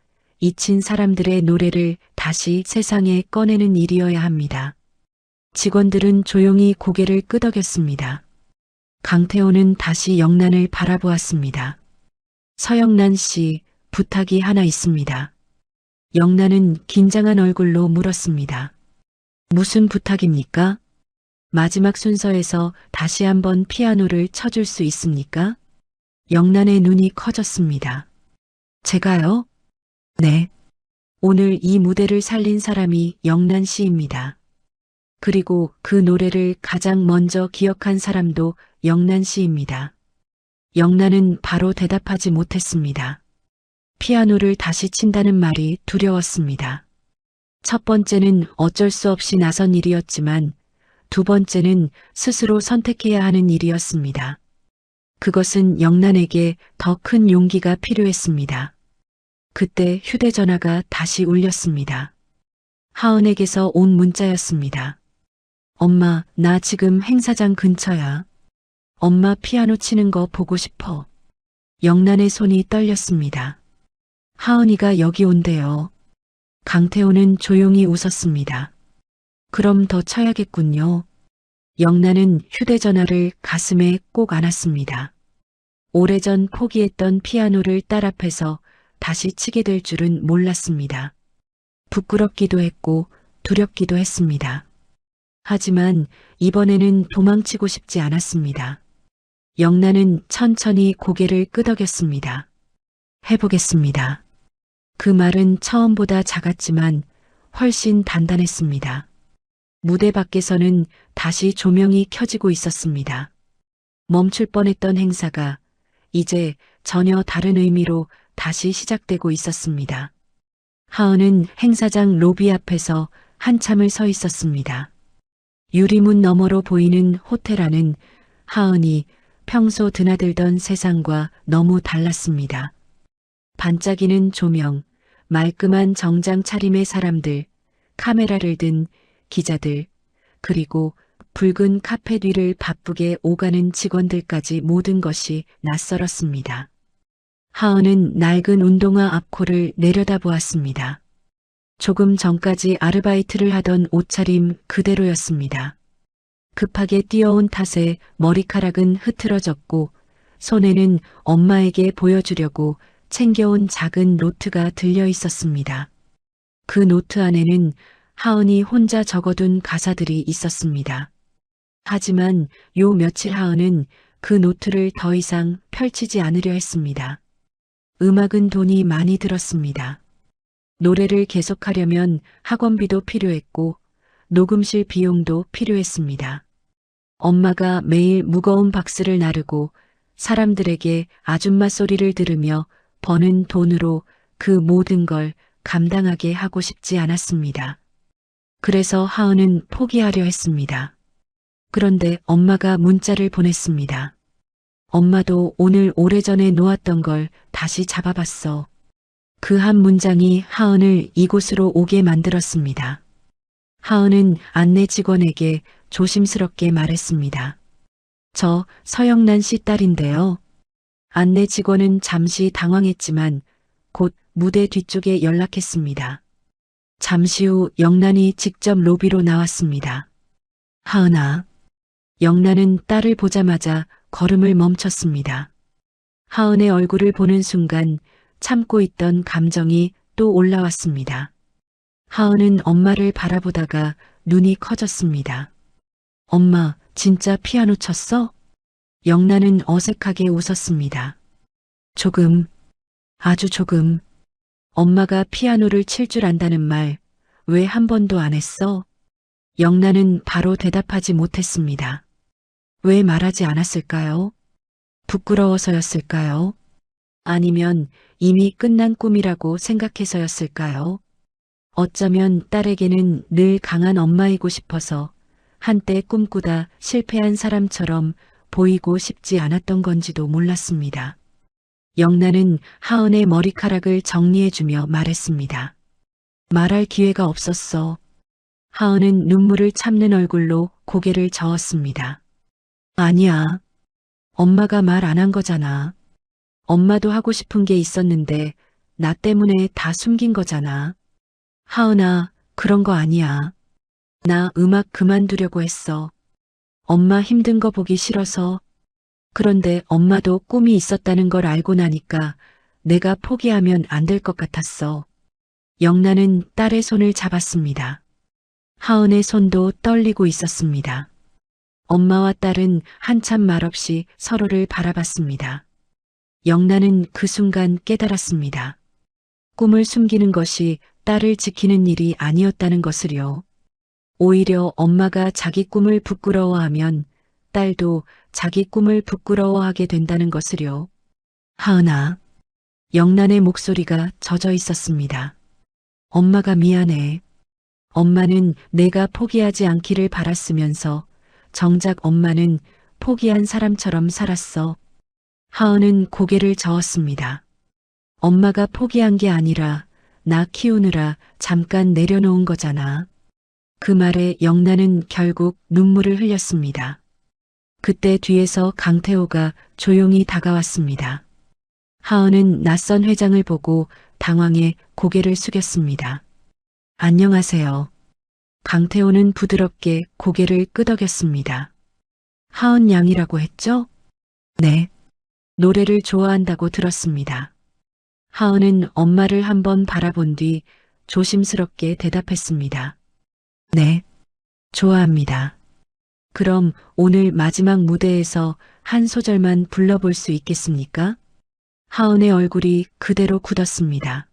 잊힌 사람들의 노래를 다시 세상에 꺼내는 일이어야 합니다. 직원들은 조용히 고개를 끄덕였습니다. 강태호는 다시 영란을 바라보았습니다. 서영란 씨, 부탁이 하나 있습니다. 영란은 긴장한 얼굴로 물었습니다. 무슨 부탁입니까? 마지막 순서에서 다시 한번 피아노를 쳐줄 수 있습니까? 영란의 눈이 커졌습니다. 제가요? 네. 오늘 이 무대를 살린 사람이 영란 씨입니다. 그리고 그 노래를 가장 먼저 기억한 사람도 영란 씨입니다. 영란은 바로 대답하지 못했습니다. 피아노를 다시 친다는 말이 두려웠습니다. 첫 번째는 어쩔 수 없이 나선 일이었지만 두 번째는 스스로 선택해야 하는 일이었습니다. 그것은 영란에게 더 큰 용기가 필요했습니다. 그때 휴대전화가 다시 울렸습니다. 하은에게서 온 문자였습니다. 엄마, 나 지금 행사장 근처야. 엄마 피아노 치는 거 보고 싶어. 영란의 손이 떨렸습니다. 하은이가 여기 온대요. 강태호는 조용히 웃었습니다. 그럼 더 쳐야겠군요. 영란은 휴대전화를 가슴에 꼭 안았습니다. 오래전 포기했던 피아노를 딸 앞에서 다시 치게 될 줄은 몰랐습니다. 부끄럽기도 했고 두렵기도 했습니다. 하지만 이번에는 도망치고 싶지 않았습니다. 영란은 천천히 고개를 끄덕였습니다. 해보겠습니다. 그 말은 처음보다 작았지만 훨씬 단단했습니다. 무대 밖에서는 다시 조명이 켜지고 있었습니다. 멈출 뻔했던 행사가 이제 전혀 다른 의미로 다시 시작되고 있었습니다. 하은은 행사장 로비 앞에서 한참을 서 있었습니다. 유리문 너머로 보이는 호텔 안은 하은이 평소 드나들던 세상과 너무 달랐습니다. 반짝이는 조명, 말끔한 정장 차림의 사람들, 카메라를 든 기자들, 그리고 붉은 카펫 위를 바쁘게 오가는 직원들까지 모든 것이 낯설었습니다. 하은은 낡은 운동화 앞코를 내려다보았습니다. 조금 전까지 아르바이트를 하던 옷차림 그대로였습니다. 급하게 뛰어온 탓에 머리카락은 흐트러졌고 손에는 엄마에게 보여주려고 챙겨온 작은 노트가 들려 있었습니다. 그 노트 안에는 하은이 혼자 적어둔 가사들이 있었습니다. 하지만 요 며칠 하은은 그 노트를 더 이상 펼치지 않으려 했습니다. 음악은 돈이 많이 들었습니다. 노래를 계속하려면 학원비도 필요했고 녹음실 비용도 필요했습니다. 엄마가 매일 무거운 박스를 나르고 사람들에게 아줌마 소리를 들으며 버는 돈으로 그 모든 걸 감당하게 하고 싶지 않았습니다. 그래서 하은은 포기하려 했습니다. 그런데 엄마가 문자를 보냈습니다. 엄마도 오늘 오래전에 놓았던 걸 다시 잡아봤어. 그 한 문장이 하은을 이곳으로 오게 만들었습니다. 하은은 안내 직원에게 조심스럽게 말했습니다. 저 서영란 씨 딸인데요. 안내 직원은 잠시 당황했지만 곧 무대 뒤쪽에 연락했습니다. 잠시 후 영란이 직접 로비로 나왔습니다. 하은아. 영란은 딸을 보자마자 걸음을 멈췄습니다. 하은의 얼굴을 보는 순간 참고 있던 감정이 또 올라왔습니다. 하은은 엄마를 바라보다가 눈이 커졌습니다. 엄마, 진짜 피아노 쳤어? 영란은 어색하게 웃었습니다. 조금, 아주 조금. 엄마가 피아노를 칠 줄 안다는 말 왜 한 번도 안 했어? 영란은 바로 대답하지 못했습니다. 왜 말하지 않았을까요? 부끄러워서였을까요? 아니면 이미 끝난 꿈이라고 생각해서였을까요? 어쩌면 딸에게는 늘 강한 엄마이고 싶어서 한때 꿈꾸다 실패한 사람처럼 보이고 싶지 않았던 건지도 몰랐습니다. 영란은 하은의 머리카락을 정리해주며 말했습니다. 말할 기회가 없었어. 하은은 눈물을 참는 얼굴로 고개를 저었습니다. 아니야. 엄마가 말 안 한 거잖아. 엄마도 하고 싶은 게 있었는데 나 때문에 다 숨긴 거잖아. 하은아, 그런 거 아니야. 나 음악 그만두려고 했어. 엄마 힘든 거 보기 싫어서. 그런데 엄마도 꿈이 있었다는 걸 알고 나니까 내가 포기하면 안 될 것 같았어. 영란은 딸의 손을 잡았습니다. 하은의 손도 떨리고 있었습니다. 엄마와 딸은 한참 말없이 서로를 바라봤습니다. 영란은 그 순간 깨달았습니다. 꿈을 숨기는 것이 딸을 지키는 일이 아니었다는 것을요. 오히려 엄마가 자기 꿈을 부끄러워하면 딸도 자기 꿈을 부끄러워하게 된다는 것을요. 하은아. 영란의 목소리가 젖어 있었습니다. 엄마가 미안해. 엄마는 내가 포기하지 않기를 바랐으면서 정작 엄마는 포기한 사람처럼 살았어. 하은은 고개를 저었습니다. 엄마가 포기한 게 아니라 나 키우느라 잠깐 내려놓은 거잖아. 그 말에 영란은 결국 눈물을 흘렸습니다. 그때 뒤에서 강태호가 조용히 다가왔습니다. 하은은 낯선 회장을 보고 당황해 고개를 숙였습니다. 안녕하세요. 강태호는 부드럽게 고개를 끄덕였습니다. 하은 양이라고 했죠? 네. 노래를 좋아한다고 들었습니다. 하은은 엄마를 한번 바라본 뒤 조심스럽게 대답했습니다. 네. 좋아합니다. 그럼 오늘 마지막 무대에서 한 소절만 불러볼 수 있겠습니까? 하은의 얼굴이 그대로 굳었습니다.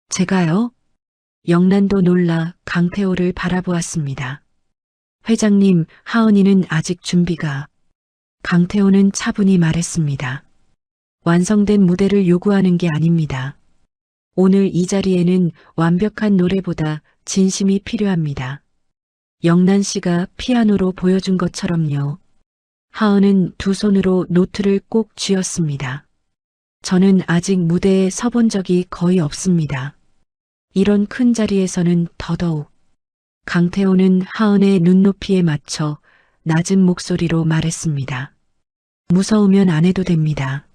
제가요? 영란도 놀라 강태호를 바라보았습니다. 회장님, 하은이는 아직 준비가. 강태호는 차분히 말했습니다. 완성된 무대를 요구하는 게 아닙니다. 오늘 이 자리에는 완벽한 노래보다 진심이 필요합니다. 영란 씨가 피아노로 보여준 것처럼요. 하은은 두 손으로 노트를 꼭 쥐었습니다. 저는 아직 무대에 서본 적이 거의 없습니다. 이런 큰 자리에서는 더더욱. 강태호는 하은의 눈높이에 맞춰 낮은 목소리로 말했습니다. 무서우면 안 해도 됩니다.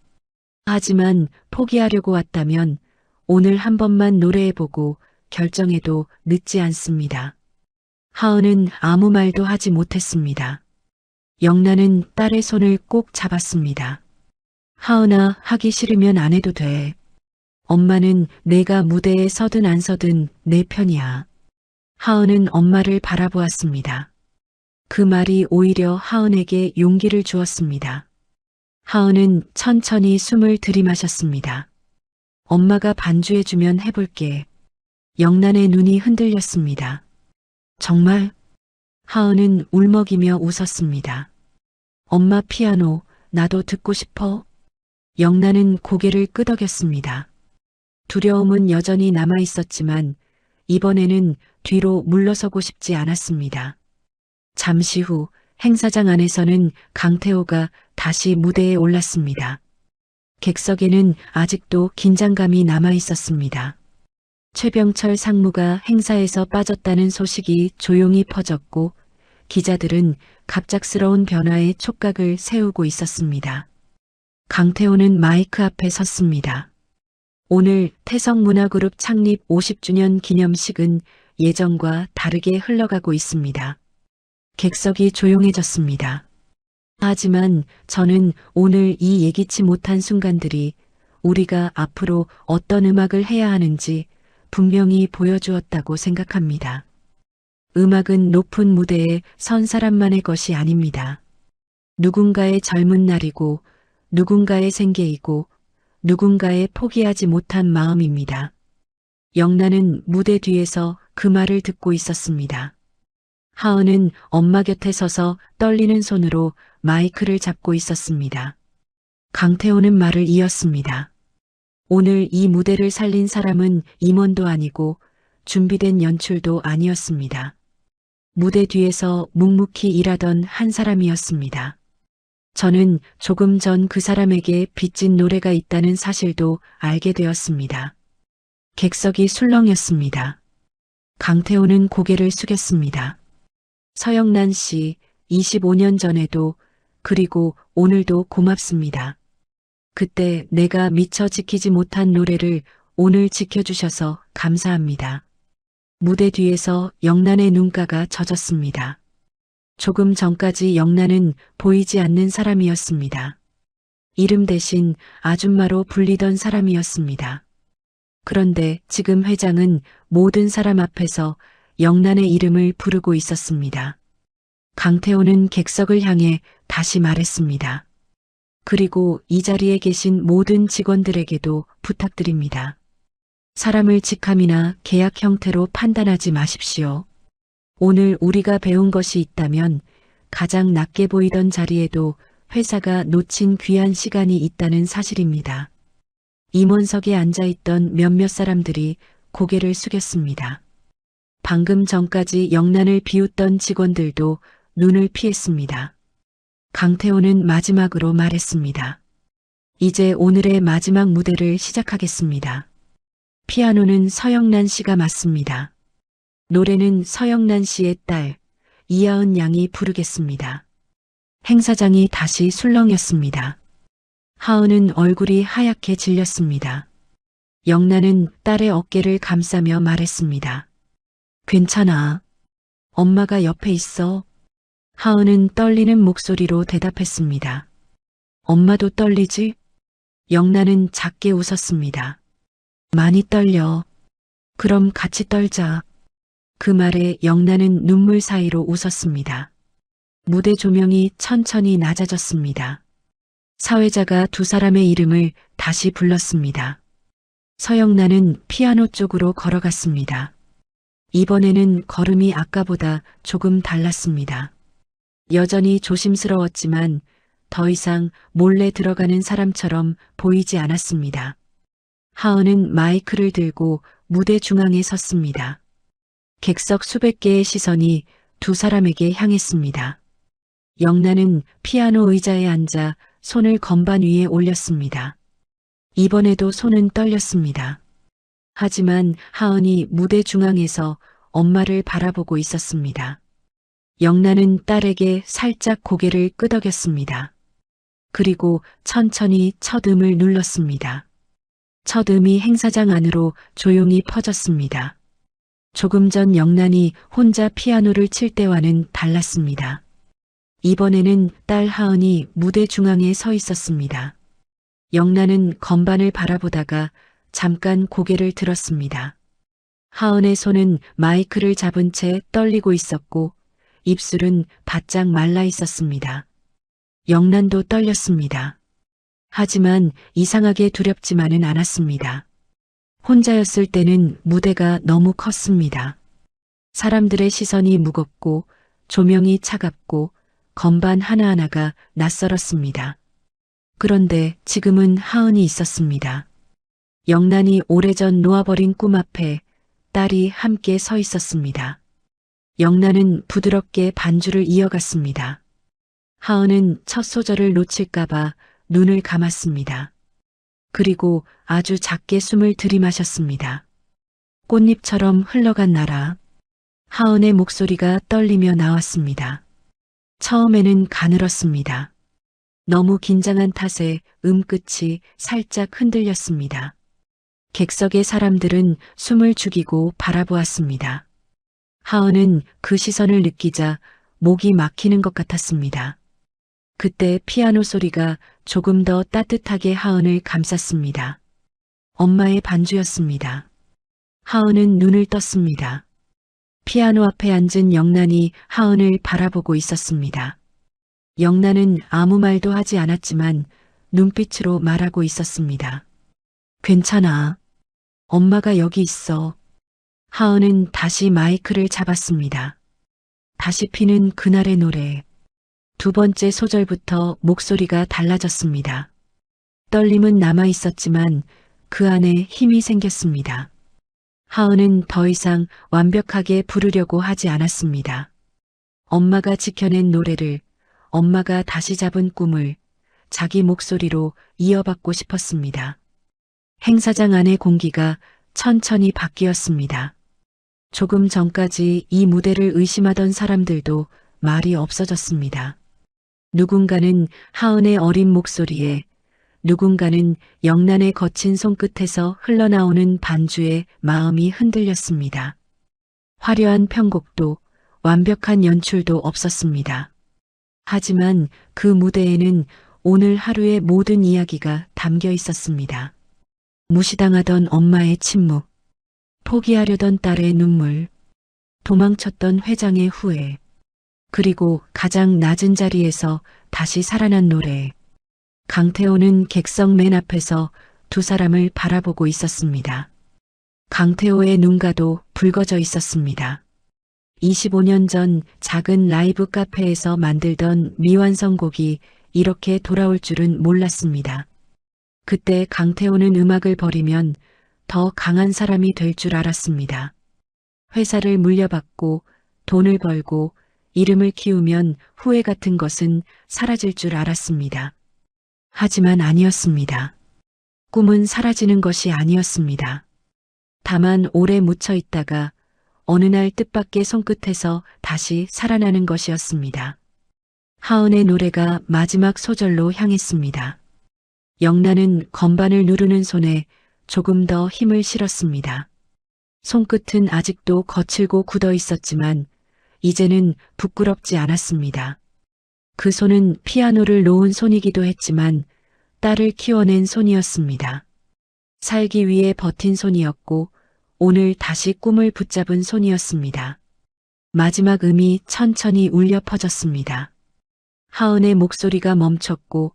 하지만 포기하려고 왔다면 오늘 한 번만 노래해보고 결정해도 늦지 않습니다. 하은은 아무 말도 하지 못했습니다. 영란은 딸의 손을 꼭 잡았습니다. 하은아, 하기 싫으면 안 해도 돼. 엄마는 내가 무대에 서든 안 서든 내 편이야. 하은은 엄마를 바라보았습니다. 그 말이 오히려 하은에게 용기를 주었습니다. 하은은 천천히 숨을 들이마셨습니다. 엄마가 반주해주면 해볼게. 영란의 눈이 흔들렸습니다. 정말? 하은은 울먹이며 웃었습니다. 엄마 피아노, 나도 듣고 싶어? 영란은 고개를 끄덕였습니다. 두려움은 여전히 남아 있었지만 이번에는 뒤로 물러서고 싶지 않았습니다. 잠시 후 행사장 안에서는 강태호가 다시 무대에 올랐습니다. 객석에는 아직도 긴장감이 남아 있었습니다. 최병철 상무가 행사에서 빠졌다는 소식이 조용히 퍼졌고 기자들은 갑작스러운 변화에 촉각을 세우고 있었습니다. 강태호는 마이크 앞에 섰습니다. 오늘 태성문화그룹 창립 50주년 기념식은 예정과 다르게 흘러가고 있습니다. 객석이 조용해졌습니다. 하지만 저는 오늘 이 예기치 못한 순간들이 우리가 앞으로 어떤 음악을 해야 하는지 분명히 보여주었다고 생각합니다. 음악은 높은 무대에 선 사람만의 것이 아닙니다. 누군가의 젊은 날이고 누군가의 생계이고 누군가의 포기하지 못한 마음입니다. 영란은 무대 뒤에서 그 말을 듣고 있었습니다. 하은은 엄마 곁에 서서 떨리는 손으로 마이크를 잡고 있었습니다. 강태호는 말을 이었습니다. 오늘 이 무대를 살린 사람은 임원도 아니고 준비된 연출도 아니었습니다. 무대 뒤에서 묵묵히 일하던 한 사람이었습니다. 저는 조금 전 그 사람에게 빚진 노래가 있다는 사실도 알게 되었습니다. 객석이 술렁였습니다. 강태호는 고개를 숙였습니다. 서영란 씨, 25년 전에도 그리고 오늘도 고맙습니다. 그때 내가 미처 지키지 못한 노래를 오늘 지켜주셔서 감사합니다. 무대 뒤에서 영란의 눈가가 젖었습니다. 조금 전까지 영란은 보이지 않는 사람이었습니다. 이름 대신 아줌마로 불리던 사람이었습니다. 그런데 지금 회장은 모든 사람 앞에서 영란의 이름을 부르고 있었습니다. 강태호는 객석을 향해 다시 말했습니다. 그리고 이 자리에 계신 모든 직원들에게도 부탁드립니다. 사람을 직함이나 계약 형태로 판단하지 마십시오. 오늘 우리가 배운 것이 있다면 가장 낮게 보이던 자리에도 회사가 놓친 귀한 시간이 있다는 사실입니다. 임원석에 앉아있던 몇몇 사람들이 고개를 숙였습니다. 방금 전까지 영란을 비웃던 직원들도 눈을 피했습니다. 강태호는 마지막으로 말했습니다. 이제 오늘의 마지막 무대를 시작하겠습니다. 피아노는 서영란 씨가 맡습니다. 노래는 서영란 씨의 딸 이하은 양이 부르겠습니다. 행사장이 다시 술렁였습니다. 하은은 얼굴이 하얗게 질렸습니다. 영란은 딸의 어깨를 감싸며 말했습니다. 괜찮아. 엄마가 옆에 있어. 하은은 떨리는 목소리로 대답했습니다. 엄마도 떨리지? 영란은 작게 웃었습니다. 많이 떨려. 그럼 같이 떨자. 그 말에 영란은 눈물 사이로 웃었습니다. 무대 조명이 천천히 낮아졌습니다. 사회자가 두 사람의 이름을 다시 불렀습니다. 서영란은 피아노 쪽으로 걸어갔습니다. 이번에는 걸음이 아까보다 조금 달랐습니다. 여전히 조심스러웠지만 더 이상 몰래 들어가는 사람처럼 보이지 않았습니다. 하은은 마이크를 들고 무대 중앙에 섰습니다. 객석 수백 개의 시선이 두 사람에게 향했습니다. 영란은 피아노 의자에 앉아 손을 건반 위에 올렸습니다. 이번에도 손은 떨렸습니다. 하지만 하은이 무대 중앙에서 엄마를 바라보고 있었습니다. 영란은 딸에게 살짝 고개를 끄덕였습니다. 그리고 천천히 첫 음을 눌렀습니다. 첫 음이 행사장 안으로 조용히 퍼졌습니다. 조금 전 영란이 혼자 피아노를 칠 때와는 달랐습니다. 이번에는 딸 하은이 무대 중앙에 서 있었습니다. 영란은 건반을 바라보다가 잠깐 고개를 들었습니다. 하은의 손은 마이크를 잡은 채 떨리고 있었고 입술은 바짝 말라 있었습니다. 영란도 떨렸습니다. 하지만 이상하게 두렵지만은 않았습니다. 혼자였을 때는 무대가 너무 컸습니다. 사람들의 시선이 무겁고 조명이 차갑고 건반 하나하나가 낯설었습니다. 그런데 지금은 하은이 있었습니다. 영란이 오래전 놓아버린 꿈 앞에 딸이 함께 서 있었습니다. 영란은 부드럽게 반주를 이어갔습니다. 하은은 첫 소절을 놓칠까봐 눈을 감았습니다. 그리고 아주 작게 숨을 들이마셨습니다. 꽃잎처럼 흘러간 나라. 하은의 목소리가 떨리며 나왔습니다. 처음에는 가늘었습니다. 너무 긴장한 탓에 끝이 살짝 흔들렸습니다. 객석의 사람들은 숨을 죽이고 바라보았습니다. 하은은 그 시선을 느끼자 목이 막히는 것 같았습니다. 그때 피아노 소리가 조금 더 따뜻하게 하은을 감쌌습니다. 엄마의 반주였습니다. 하은은 눈을 떴습니다. 피아노 앞에 앉은 영란이 하은을 바라보고 있었습니다. 영란은 아무 말도 하지 않았지만 눈빛으로 말하고 있었습니다. 괜찮아. 엄마가 여기 있어. 하은은 다시 마이크를 잡았습니다. 다시 피는 그날의 노래. 두 번째 소절부터 목소리가 달라졌습니다. 떨림은 남아 있었지만 그 안에 힘이 생겼습니다. 하은은 더 이상 완벽하게 부르려고 하지 않았습니다. 엄마가 지켜낸 노래를, 엄마가 다시 잡은 꿈을 자기 목소리로 이어받고 싶었습니다. 행사장 안의 공기가 천천히 바뀌었습니다. 조금 전까지 이 무대를 의심하던 사람들도 말이 없어졌습니다. 누군가는 하은의 어린 목소리에, 누군가는 영란의 거친 손끝에서 흘러나오는 반주에 마음이 흔들렸습니다. 화려한 편곡도 완벽한 연출도 없었습니다. 하지만 그 무대에는 오늘 하루의 모든 이야기가 담겨 있었습니다. 무시당하던 엄마의 침묵, 포기하려던 딸의 눈물, 도망쳤던 회장의 후회, 그리고 가장 낮은 자리에서 다시 살아난 노래. 강태호는 객석 맨 앞에서 두 사람을 바라보고 있었습니다. 강태호의 눈가도 붉어져 있었습니다. 25년 전 작은 라이브 카페에서 만들던 미완성곡이 이렇게 돌아올 줄은 몰랐습니다. 그때 강태호는 음악을 버리면 더 강한 사람이 될 줄 알았습니다. 회사를 물려받고 돈을 벌고 이름을 키우면 후회 같은 것은 사라질 줄 알았습니다. 하지만 아니었습니다. 꿈은 사라지는 것이 아니었습니다. 다만 오래 묻혀 있다가 어느 날 뜻밖의 손끝에서 다시 살아나는 것이었습니다. 하은의 노래가 마지막 소절로 향했습니다. 영란은 건반을 누르는 손에 조금 더 힘을 실었습니다. 손끝은 아직도 거칠고 굳어 있었지만 이제는 부끄럽지 않았습니다. 그 손은 피아노를 놓은 손이기도 했지만 딸을 키워낸 손이었습니다. 살기 위해 버틴 손이었고 오늘 다시 꿈을 붙잡은 손이었습니다. 마지막 음이 천천히 울려 퍼졌습니다. 하은의 목소리가 멈췄고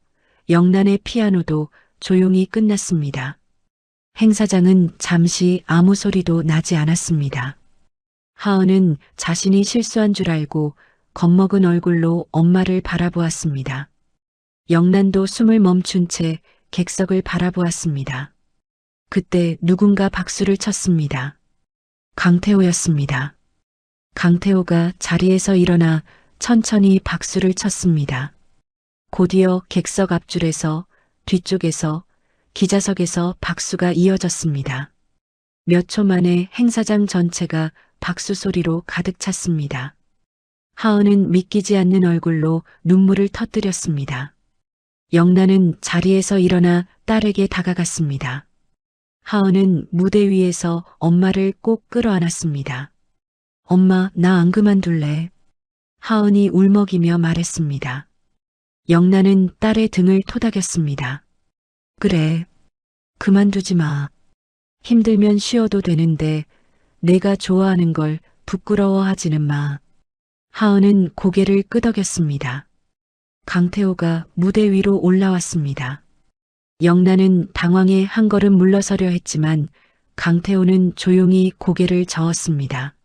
영란의 피아노도 조용히 끝났습니다. 행사장은 잠시 아무 소리도 나지 않았습니다. 하은은 자신이 실수한 줄 알고 겁먹은 얼굴로 엄마를 바라보았습니다. 영란도 숨을 멈춘 채 객석을 바라보았습니다. 그때 누군가 박수를 쳤습니다. 강태호였습니다. 강태호가 자리에서 일어나 천천히 박수를 쳤습니다. 곧이어 객석 앞줄에서, 뒤쪽에서, 기자석에서 박수가 이어졌습니다. 몇 초 만에 행사장 전체가 박수 소리로 가득 찼습니다. 하은은 믿기지 않는 얼굴로 눈물을 터뜨렸습니다. 영란은 자리에서 일어나 딸에게 다가갔습니다. 하은은 무대 위에서 엄마를 꼭 끌어안았습니다. 엄마, 나 안 그만둘래. 하은이 울먹이며 말했습니다. 영란은 딸의 등을 토닥였습니다. 그래, 그만두지 마. 힘들면 쉬어도 되는데 내가 좋아하는 걸 부끄러워하지는 마. 하은은 고개를 끄덕였습니다. 강태호가 무대 위로 올라왔습니다. 영란은 당황해 한 걸음 물러서려 했지만 강태호는 조용히 고개를 저었습니다.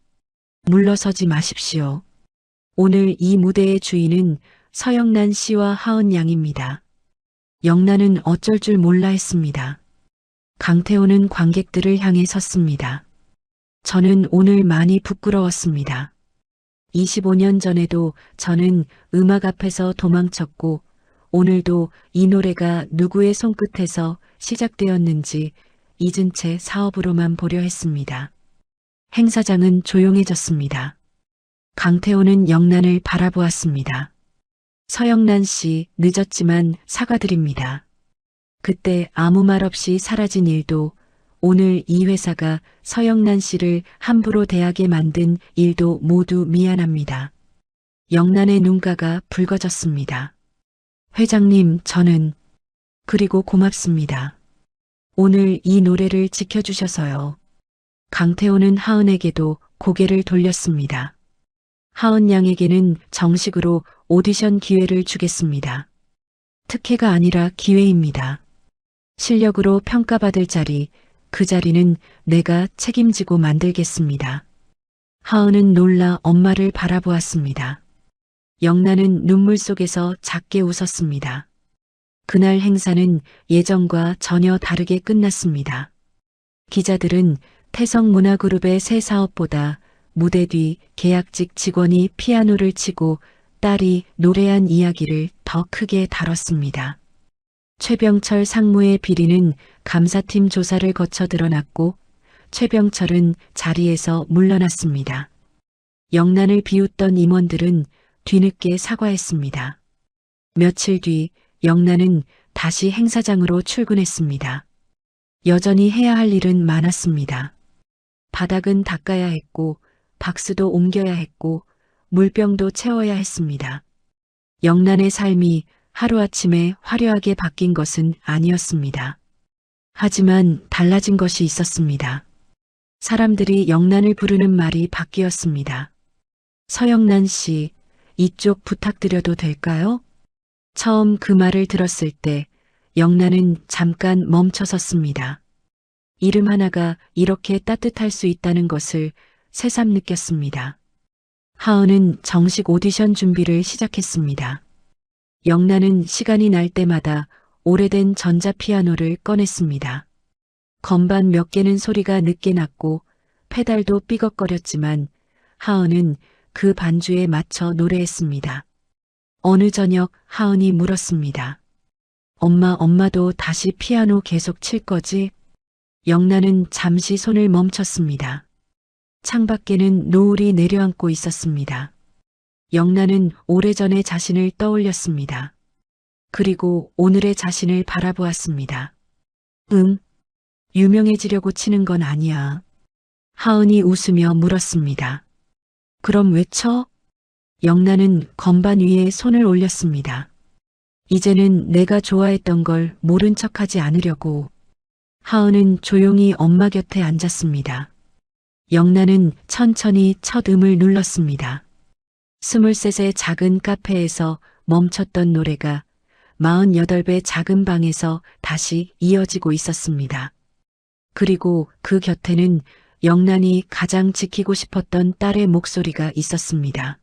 물러서지 마십시오. 오늘 이 무대의 주인은 서영란 씨와 하은 양입니다. 영란은 어쩔 줄 몰라 했습니다. 강태호는 관객들을 향해 섰습니다. 저는 오늘 많이 부끄러웠습니다. 25년 전에도 저는 음악 앞에서 도망쳤고 오늘도 이 노래가 누구의 손끝에서 시작되었는지 잊은 채 사업으로만 보려 했습니다. 행사장은 조용해졌습니다. 강태호는 영란을 바라보았습니다. 서영란 씨, 늦었지만 사과드립니다. 그때 아무 말 없이 사라진 일도 오늘 이 회사가 서영란 씨를 함부로 대하게 만든 일도 모두 미안합니다. 영란의 눈가가 붉어졌습니다. 회장님, 저는 그리고 고맙습니다. 오늘 이 노래를 지켜주셔서요. 강태호는 하은에게도 고개를 돌렸습니다. 하은 양에게는 정식으로 오디션 기회를 주겠습니다. 특혜가 아니라 기회입니다. 실력으로 평가받을 자리, 그 자리는 내가 책임지고 만들겠습니다. 하은은 놀라 엄마를 바라보았습니다. 영란은 눈물 속에서 작게 웃었습니다. 그날 행사는 예정과 전혀 다르게 끝났습니다. 기자들은 태성문화그룹의 새 사업보다 무대 뒤 계약직 직원이 피아노를 치고 딸이 노래한 이야기를 더 크게 다뤘습니다. 최병철 상무의 비리는 감사팀 조사를 거쳐 드러났고 최병철은 자리에서 물러났습니다. 영란을 비웃던 임원들은 뒤늦게 사과했습니다. 며칠 뒤 영란은 다시 행사장으로 출근했습니다. 여전히 해야 할 일은 많았습니다. 바닥은 닦아야 했고 박스도 옮겨야 했고 물병도 채워야 했습니다. 영란의 삶이 하루아침에 화려하게 바뀐 것은 아니었습니다. 하지만 달라진 것이 있었습니다. 사람들이 영란을 부르는 말이 바뀌었습니다. 서영란 씨, 이쪽 부탁드려도 될까요? 처음 그 말을 들었을 때 영란은 잠깐 멈춰섰습니다. 이름 하나가 이렇게 따뜻할 수 있다는 것을 새삼 느꼈습니다. 하은은 정식 오디션 준비를 시작했습니다. 영란은 시간이 날 때마다 오래된 전자피아노를 꺼냈습니다. 건반 몇 개는 소리가 늦게 났고 페달도 삐걱거렸지만 하은은 그 반주에 맞춰 노래했습니다. 어느 저녁 하은이 물었습니다. 엄마도 다시 피아노 계속 칠 거지? 영란은 잠시 손을 멈췄습니다. 창밖에는 노을이 내려앉고 있었습니다. 영란은 오래전의 자신을 떠올렸습니다. 그리고 오늘의 자신을 바라보았습니다. 유명해지려고 치는 건 아니야. 하은이 웃으며 물었습니다. 그럼 왜 쳐? 영란은 건반 위에 손을 올렸습니다. 이제는 내가 좋아했던 걸 모른 척하지 않으려고. 하은은 조용히 엄마 곁에 앉았습니다. 영란은 천천히 첫 음을 눌렀습니다. 23의 작은 카페에서 멈췄던 노래가 48배 작은 방에서 다시 이어지고 있었습니다. 그리고 그 곁에는 영란이 가장 지키고 싶었던 딸의 목소리가 있었습니다.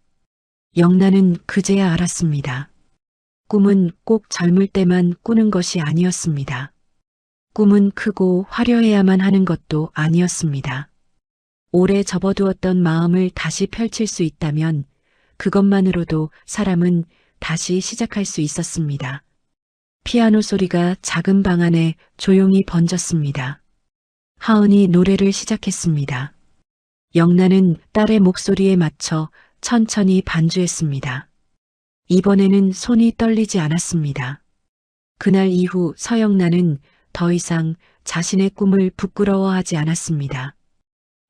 영란은 그제야 알았습니다. 꿈은 꼭 젊을 때만 꾸는 것이 아니었습니다. 꿈은 크고 화려해야만 하는 것도 아니었습니다. 오래 접어두었던 마음을 다시 펼칠 수 있다면 그것만으로도 사람은 다시 시작할 수 있었습니다. 피아노 소리가 작은 방 안에 조용히 번졌습니다. 하은이 노래를 시작했습니다. 영란은 딸의 목소리에 맞춰 천천히 반주했습니다. 이번에는 손이 떨리지 않았습니다. 그날 이후 서영란은 더 이상 자신의 꿈을 부끄러워하지 않았습니다.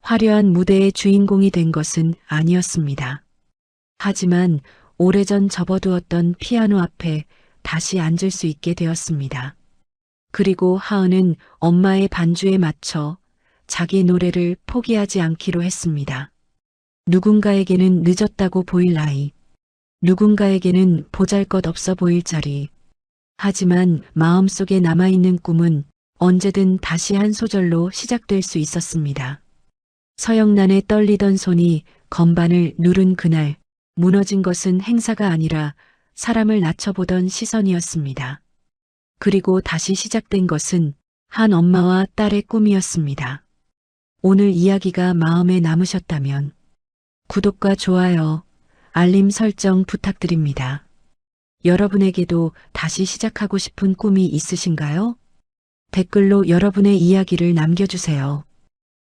화려한 무대의 주인공이 된 것은 아니었습니다. 하지만 오래전 접어두었던 피아노 앞에 다시 앉을 수 있게 되었습니다. 그리고 하은은 엄마의 반주에 맞춰 자기 노래를 포기하지 않기로 했습니다. 누군가에게는 늦었다고 보일 나이, 누군가에게는 보잘것없어 보일 자리. 하지만 마음속에 남아있는 꿈은 언제든 다시 한 소절로 시작될 수 있었습니다. 서영란의 떨리던 손이 건반을 누른 그날, 무너진 것은 행사가 아니라 사람을 낮춰보던 시선이었습니다. 그리고 다시 시작된 것은 한 엄마와 딸의 꿈이었습니다. 오늘 이야기가 마음에 남으셨다면 구독과 좋아요, 알림 설정 부탁드립니다. 여러분에게도 다시 시작하고 싶은 꿈이 있으신가요? 댓글로 여러분의 이야기를 남겨주세요.